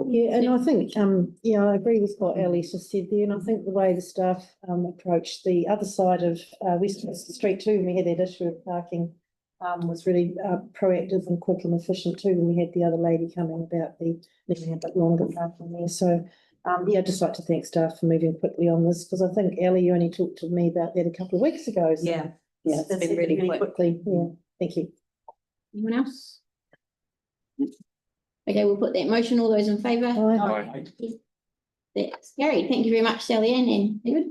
Yeah, and I think, I agree with what Alice just said there, and I think the way the staff approached the other side of Westminster Street too, when we had that issue of parking, was really proactive and quick and efficient too, when we had the other lady coming about the leaving a bit longer parking there. So, I'd just like to thank staff for moving quickly on this, because I think, Ellie, you only talked to me about that a couple of weeks ago. So, Yeah, it's been really quickly. Yeah, thank you. Anyone else? Okay, we'll put that motion. All those in favour? Aye. That's carried. Thank you very much, Sally Ann and David.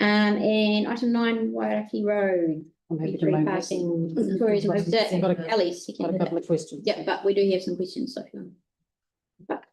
And item 9, Wairaki Road. I'm happy to Free move parking. this. Victoria's moved it. Got a- Ally Got a seconded couple it. of questions. Yeah, but we do have some questions, so if you want. But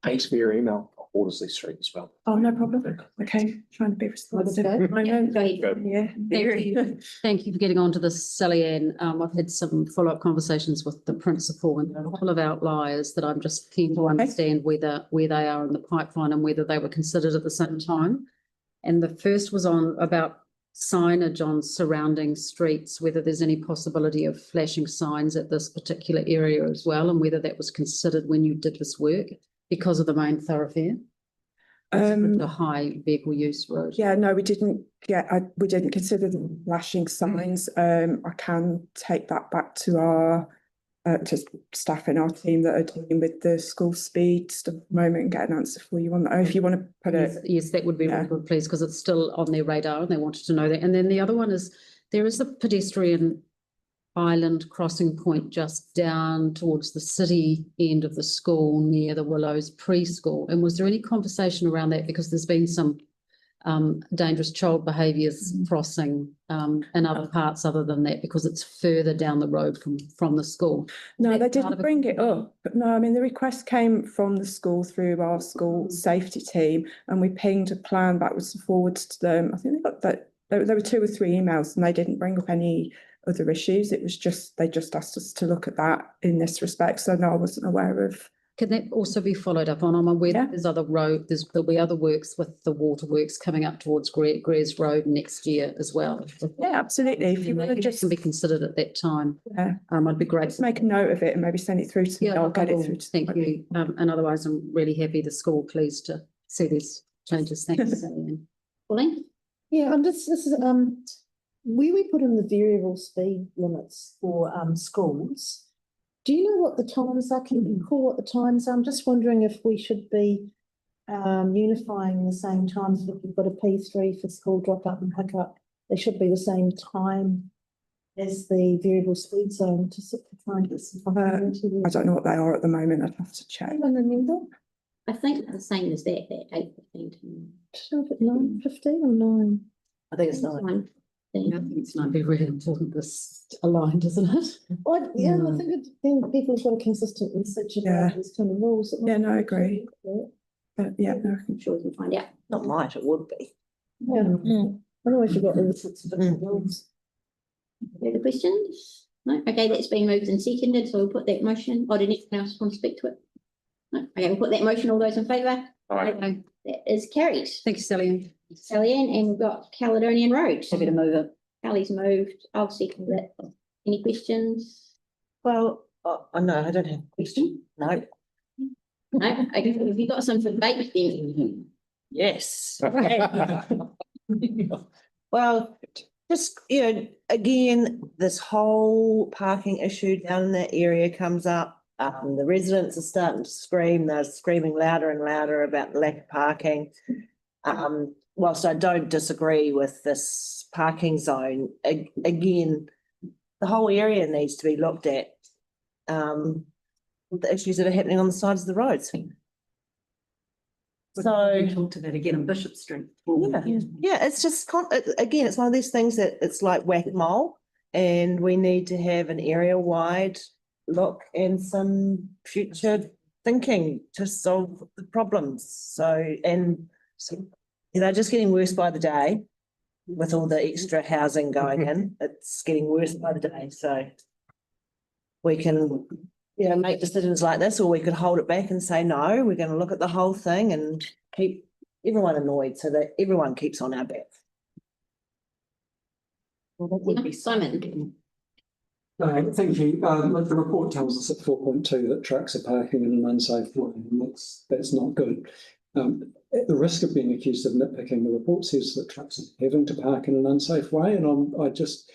Thanks for your email. Bordersley Street as well. Oh, no problem. Okay, trying to be responsive. Okay. I know. go ahead. Yeah. Thank you for getting onto this, Sally Ann. I've had some follow-up conversations with the principal, and there are a couple of outliers that I'm just keen to understand where they are in the pipeline and whether they were considered at the same time. And the first was on about signage on surrounding streets, whether there's any possibility of flashing signs at this particular area as well, and whether that was considered when you did this work because of the main thoroughfare. The high vehicle use road. Yeah, no, we didn't consider the flashing signs. I can take that back to our to staff in our team that are dealing with the school speed stuff at the moment and get an answer for you on that. If you want to put it. Yes, that would be really good, please, because it's still on their radar and they wanted to know that. And then the other one is, there is a pedestrian island crossing point just down towards the city end of the school near the Willows preschool. And was there any conversation around that? Because there's been some dangerous child behaviours crossing in other parts other than that, because it's further down the road from the school. No, they didn't bring it up. But no, I mean, the request came from the school through our school safety team, and we pinged a plan backwards and forwards to them. I think they got that. There were 2 or 3 emails and they didn't bring up any other issues. It was just, they just asked us to look at that in this respect. So no, I wasn't aware of. Can that also be followed up on? I'm aware that there's other there'll be other works with the waterworks coming up towards Greers Road next year as well. Yeah, absolutely. If you want to just can be considered at that time. Yeah. I'd be great. Just make a note of it and maybe send it through to me. I'll get it through to Thank you. And otherwise, I'm really happy the school pleased to see these changes. Thanks. Pauline? Yeah, and this is where we put in the variable speed limits for schools. Do you know what the times are? Can you recall what the times are? I'm just wondering if we should be unifying the same times. If we've got a P3 for school drop up and pick up, they should be the same time as the variable speed zone to try and get some. I don't know what they are at the moment. I'd have to check. I think the same as that 8:15 to 9:15 or 9? I think it's 9. I think it's not be really important this aligned, isn't it? Well, I think people have got a consistent message about these kind of rules. Yeah, no, I agree. Yeah, no, I'm sure we can find out. Not might, it would be. Yeah. Otherwise you've got all sorts of different rules. Further questions? No? Okay, that's been moved and seconded, so we'll put that motion. Or did anyone else want to speak to it? No? Okay, we'll put that motion. All those in favour? Aye. That is carried. Thank you, Sally Ann. Sally Ann, and we've got Caledonian Road. Happy to move it. Kelly's moved. I'll second it. Any questions? Well, no, I don't have a question. No. No, okay, have you got some for debate then? Yes. Well, just, again, this whole parking issue down in that area comes up. The residents are starting to scream, they're screaming louder and louder about the lack of parking. Whilst I don't disagree with this parking zone, again, the whole area needs to be looked at. The issues that are happening on the sides of the roads. So We talked to that again on Bishop Street. yeah, it's just again, it's one of these things that it's like whack-a-mole, and we need to have an area-wide look and some future thinking to solve the problems. So just getting worse by the day with all the extra housing going in. It's getting worse by the day. So we can make decisions like this, or we could hold it back and say, no, we're going to look at the whole thing and keep everyone annoyed so that everyone keeps on our back. Well, that would be Simon. Thank you. Like the report tells us at 4.2 that trucks are parking in an unsafe way, and that's not good. At the risk of being accused of nitpicking, the report says that trucks are having to park in an unsafe way, and I just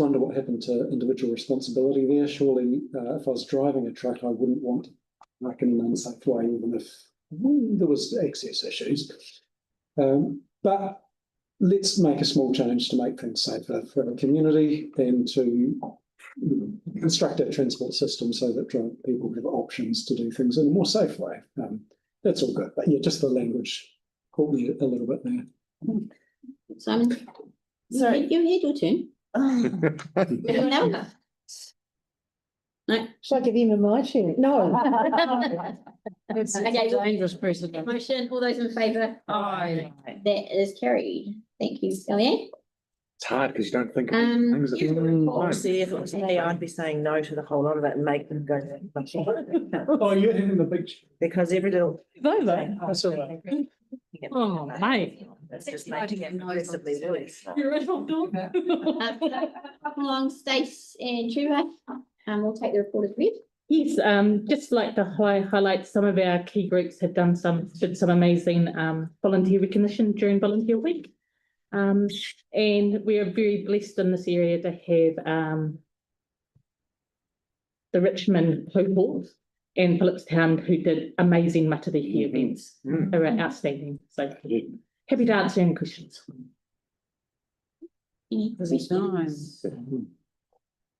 wonder what happened to individual responsibility there. Surely, if I was driving a truck, I wouldn't want to park in an unsafe way, even if there was access issues. But let's make a small change to make things safer for our community and to construct our transport system so that people have options to do things in a more safe way. That's all good. But yeah, just the language caught me a little bit there. Simon? Sorry. You had your turn. No. Shall I give him my turn? No. It's Okay, a dangerous precedent. motion, all those in favour? Aye. That is carried. Thank you, Elliot. It's hard because you don't think of things. Obviously, if it was me, I'd be saying no to the whole lot of it and make them go. Oh, you're having the big. Because every little. That's all right. Oh, mate. That's just making it progressively worse. Come along, Stace and Truva, we'll take the report as read. Yes, just like to highlight some of our key groups have done some amazing volunteer recognition during Volunteer Week. And we are very blessed in this area to have the Richmond cohort and Phillipstown who did amazing Matarihi events. They were outstanding. So happy to answer any questions. And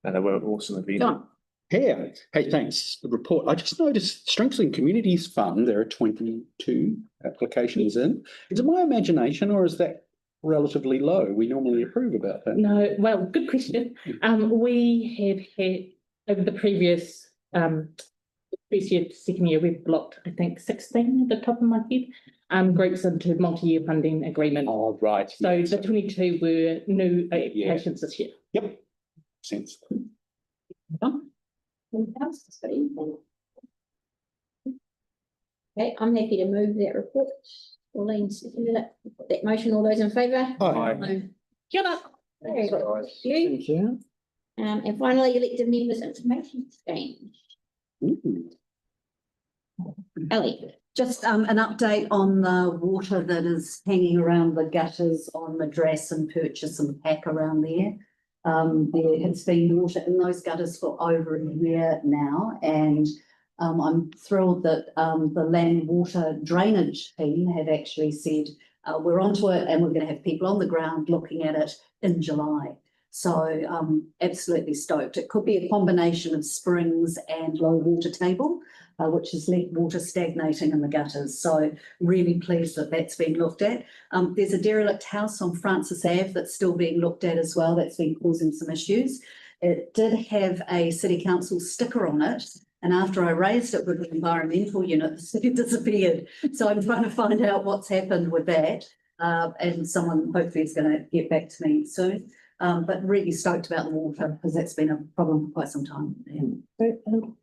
they were awesome event. John. Hey, thanks. The report. I just noticed Strengthening Communities Fund, there are 22 applications in. Is it my imagination or is that relatively low? We normally approve about that. No, well, good question. We have had over the previous first year, second year, we've blocked, I think, 16 at the top of my head, groups into multi-year funding agreement. Oh, right. So the 22 were new applications this year. Yep. Sense. Okay, I'm happy to move that report. Orlean seconded it. That motion, all those in favour? Aye. Kia ora. Very good. Thank you. And finally, elected members information exchange. Ellie. Just an update on the water that is hanging around the gutters on Madras and Purchase and Pack around there. There has been water in those gutters for over a year now, and I'm thrilled that the land water drainage team have actually said we're onto it and we're going to have people on the ground looking at it in July. So absolutely stoked. It could be a combination of springs and low water table, which has left water stagnating in the gutters. So really pleased that that's been looked at. There's a derelict house on Francis Ave that's still being looked at as well. That's been causing some issues. It did have a City Council sticker on it. And after I raised it with the environmental unit, the city disappeared. So I'm trying to find out what's happened with that. And someone hopefully is going to get back to me soon. But really stoked about the water because that's been a problem for quite some time. Yeah.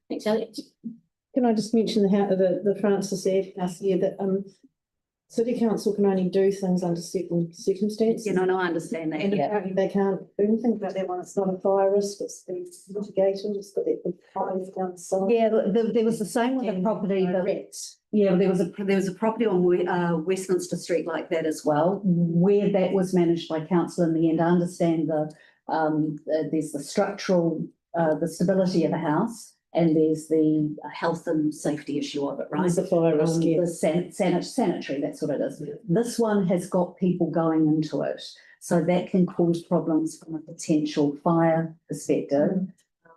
Thanks, Elliot. Can I just mention the Francis Ave house here that city council can only do things under certain circumstances. You know, no, I understand that, And yeah. apparently they can't do anything about that one. It's not a fire risk, it's mitigated, it's got that big fire down the side. Yeah, there was the same with the property that. Yeah, there was a property on Westminster Street like that as well, where that was managed by council in the end. I understand there's the structural, the stability of the house, and there's the health and safety issue of it, right? There's the fire risk, yeah. The sanitary, that's what it is. This one has got people going into it, so that can cause problems from a potential fire perspective.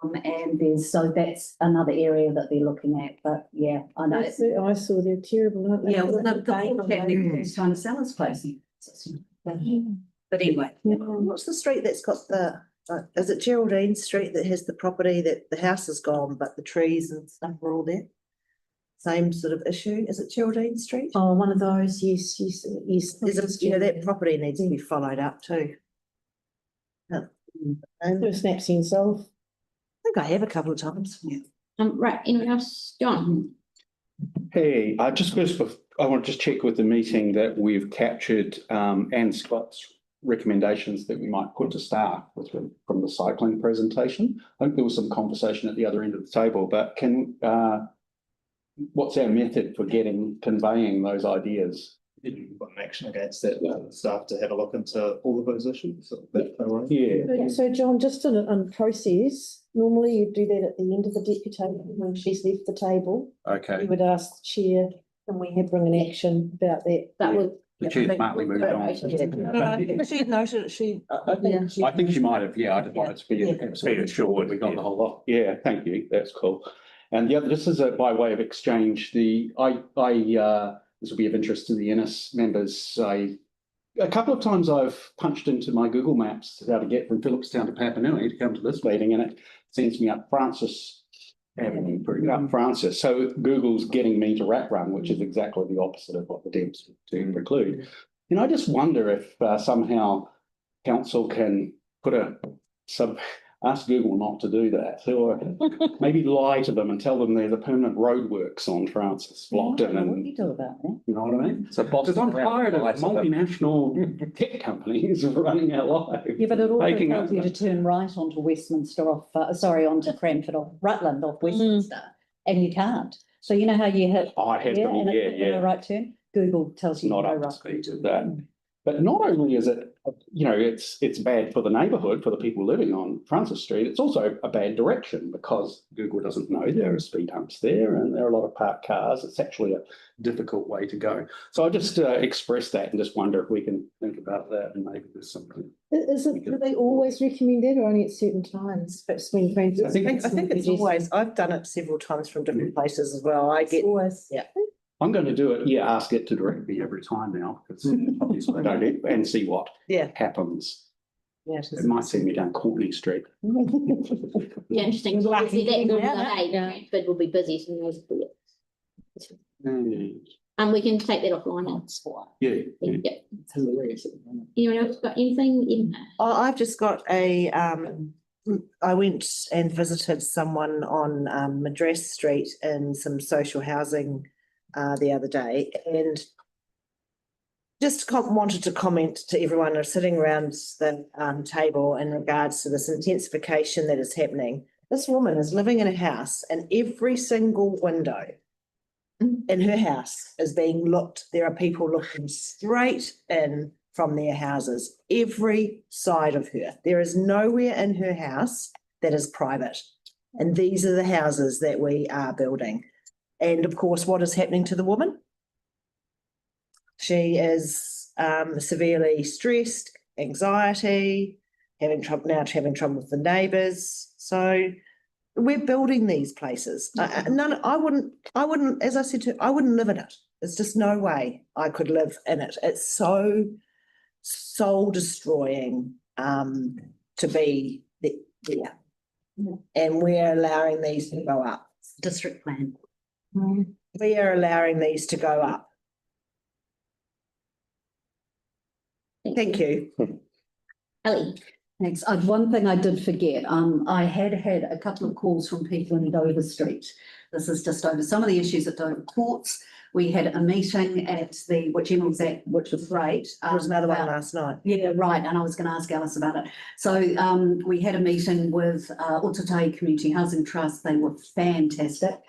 And that's another area that they're looking at, but yeah, I know. I saw they're terrible, aren't they? Yeah, well, the family is trying to sell his place. But anyway. What's the street that's got the, is it Geraldine Street that has the property that the house is gone, but the trees and stuff are all there? Same sort of issue, is it Geraldine Street? Oh, one of those, yes. That property needs to be followed up too. There's snaps in solve. I think I have a couple of times. Yeah. Right, anyone else? John? Hey, just first, I want to just check with the meeting that we've captured Anne Scott's recommendations that we might put to staff from the cycling presentation. I think there was some conversation at the other end of the table, but what's our method for conveying those ideas? You've got an action against that, staff to have a look into all of those issues. Yeah. So John, just on process, normally you do that at the end of the deputation when she's left the table. Okay. You would ask the chair, can we bring an action about that? That would. The chair smartly moved on. She noted it, I think she might have, yeah, I just wanted to be assured we got the whole lot. Yeah, thank you, that's cool. And the other, this is by way of exchange, this will be of interest to the Innes members. A couple of times I've punched into my Google Maps how to get from Phillipstown to Papanui to come to this meeting, and it sends me up Francis Avenue, up Francis. So Google's getting me to Rat Run, which is exactly the opposite of what the Dems do preclude. And I just wonder if somehow council can ask Google not to do that, or maybe lie to them and tell them there's a permanent roadworks on Francis blocked in. And what do you do about that? you know what I mean? So because I'm tired of multinational tech companies running our lives. Yeah, but it also tells you to turn right onto Westminster onto Cranford off Rutland off Westminster, and you can't. So you know how you hit a right turn? Google tells you not up to speed with that. But not only is it, it's bad for the neighbourhood, for the people living on Francis Street, it's also a bad direction because Google doesn't know there are speed humps there and there are a lot of parked cars. It's actually a difficult way to go. So I just express that and just wonder if we can think about that and maybe there's something. Do they always recommend that or only at certain times? Perhaps when friends. I think it's always, I've done it several times from different places as well. I'm going to do it, ask it to direct me every time now, because obviously I don't, and see what happens. Yeah, it might send me down Courtney Street. Yeah, interesting. So obviously that during the day, Cranford will be busy, so those and we can take that offline. Yeah. It's hilarious. Anyone else got anything? I've just got I went and visited someone on Madras Street in some social housing the other day, and just wanted to comment to everyone who's sitting around the table in regards to this intensification that is happening. This woman is living in a house and every single window in her house is being looked. There are people looking straight in from their houses, every side of her. There is nowhere in her house that is private. And these are the houses that we are building. And of course, what is happening to the woman? She is severely stressed, anxiety, having trouble with the neighbours. So we're building these places. I wouldn't, as I said to her, I wouldn't live in it. There's just no way I could live in it. It's so soul destroying to be there. And we're allowing these to go up. District plan. We are allowing these to go up. Thank you. Ellie. Thanks. One thing I did forget, I had a couple of calls from people in Dover Street This is just over some of the issues at Dover Courts. We had a meeting which Emma was at, which was great. There was another one about- last night. Yeah, right, and I was going to ask Alice about it. So we had a meeting with Otatai Community Housing Trust. They were fantastic.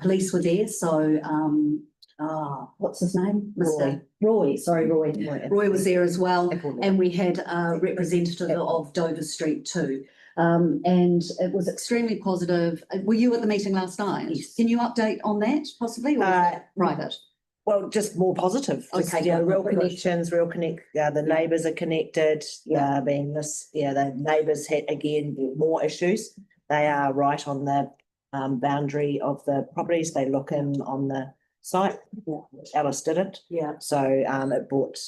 Police were there, so what's his name? Mr. Roy, sorry, Roy. Roy was there as well, and we had a representative of Dover Street too. And it was extremely positive. Were you at the meeting last night? Yes. Can you update on that possibly, or is that private? Well, just more positive. Just, Okay, you know, good. real Good. connections, the neighbours are connected. The neighbours had again more issues. They are right on the boundary of the properties. They look in on the site, which Alice didn't. Yeah. So it brought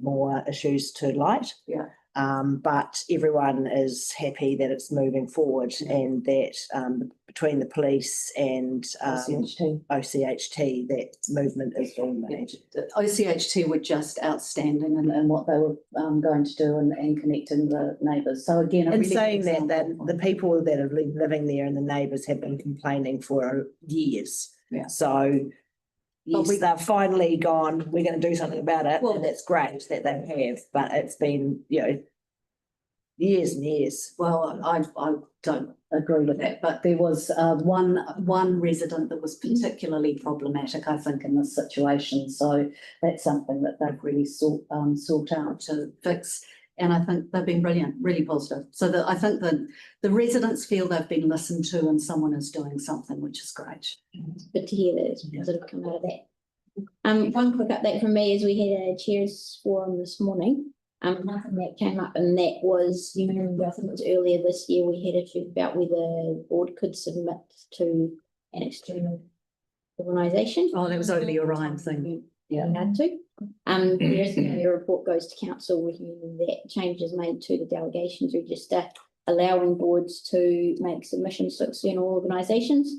more issues to light. Yeah. But everyone is happy that it's moving forward and that between the police and OCHT, that movement is being made. OCHT were just outstanding in what they were going to do and connecting the neighbours. So again, And saying that the people that have been living there and the neighbours have been complaining for years. Yeah. So yes, they've finally gone, we're going to do something about it. Well, and that's great that they have, but it's been, years and years. Well, I don't agree with that, but there was one resident that was particularly problematic, I think, in this situation. So that's something that they've really sought out to fix. And I think they've been brilliant, really positive. So that I think that the residents feel they've been listened to and someone is doing something, which is great. It's good to hear that it's positive come out of that. One quick update from me is we had a chairs forum this morning. Nothing that came up, and that was, you may remember, I think it was earlier this year, we had a chat about whether the board could submit to an external organisation. Oh, that was over the Orion thing. Yeah. We had to. The report goes to council recommending that changes made to the delegations register, allowing boards to make submissions to external organisations.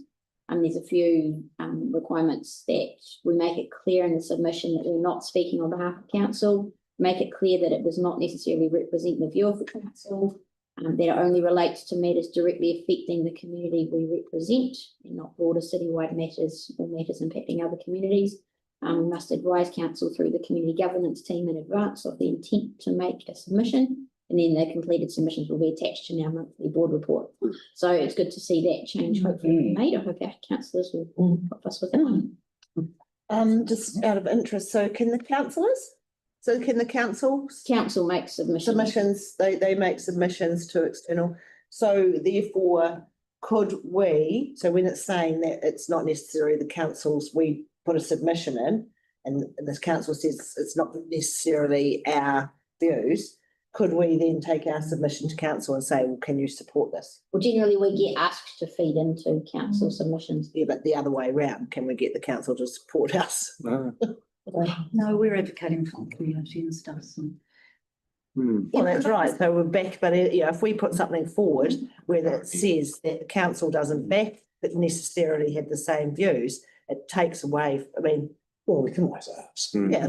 There's a few requirements that we make it clear in the submission that we're not speaking on behalf of council, make it clear that it does not necessarily represent the view of the council, that it only relates to matters directly affecting the community we represent and not broader citywide matters or matters impacting other communities. We must advise council through the community governance team in advance of the intent to make a submission, and then the completed submissions will be attached to our monthly board report. So it's good to see that change hopefully made. I hope our councillors will help us with that one. Just out of interest, so can the council make submissions? They make submissions to external. So therefore, could we, so when it's saying that it's not necessarily the council's, we put a submission in and this council says it's not necessarily our views, could we then take our submission to council and say, well, can you support this? Well, generally we get asked to feed into council submissions. Yeah, but the other way around, can we get the council to support us? No, we're advocating for the community and stuff. So. Well, that's right. So we're back, but if we put something forward where it says that the council doesn't back but necessarily have the same views, it takes away. Well, we can always ask. Yeah,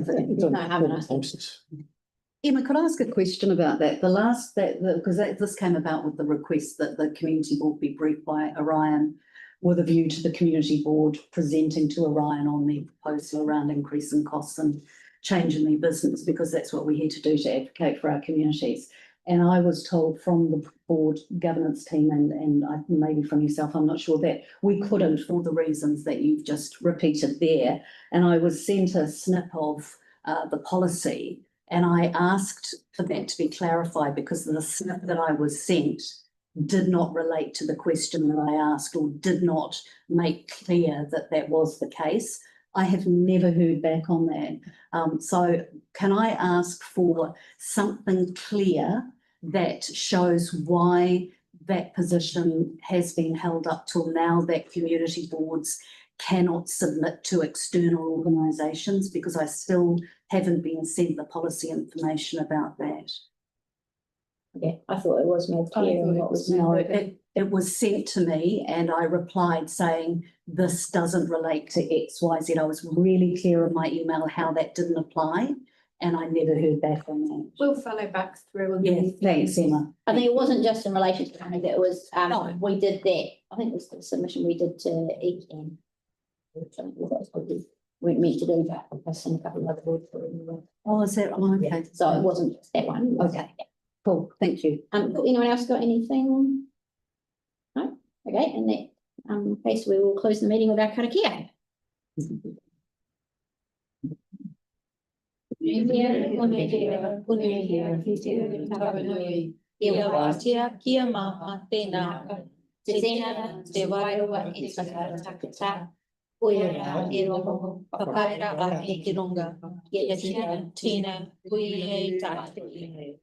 Emma, could I ask a question about that? Because this came about with the request that the community board be briefed by Orion with a view to the community board presenting to Orion on their proposal around increasing costs and changing their business, because that's what we're here to do, to advocate for our communities. And I was told from the board governance team and maybe from yourself, I'm not sure, that we couldn't for the reasons that you've just repeated there. And I was sent a snip of the policy, and I asked for that to be clarified because the snip that I was sent did not relate to the question that I asked, or did not make clear that that was the case. I have never heard back on that. So can I ask for something clear that shows why that position has been held up till now, that community boards cannot submit to external organisations, because I still haven't been sent the policy information about that. Yeah, I thought it was made clear. It was sent to me and I replied saying, this doesn't relate to X, Y, Z. I was really clear in my email how that didn't apply. and I never heard back on that. We'll follow back through. Yes, thanks, Emma. I think it wasn't just in relation to money, it was, No. we did that, I think it was the submission we did to ECAN. Which I think was what we weren't meant to do, but I've seen a couple of other words for it anyway. Oh, is that, oh, okay, So it wasn't just that one. okay, cool, thank you. Anyone else got anything? No? Okay, in that case, we will close the meeting with our karakia. Kia maha tēnā, te tēnā, te wairoa e takara takata, koera e roho, whakaera a he ki runga, ia tina, tina, kui e tātou.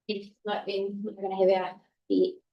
It's like we're gonna have our, the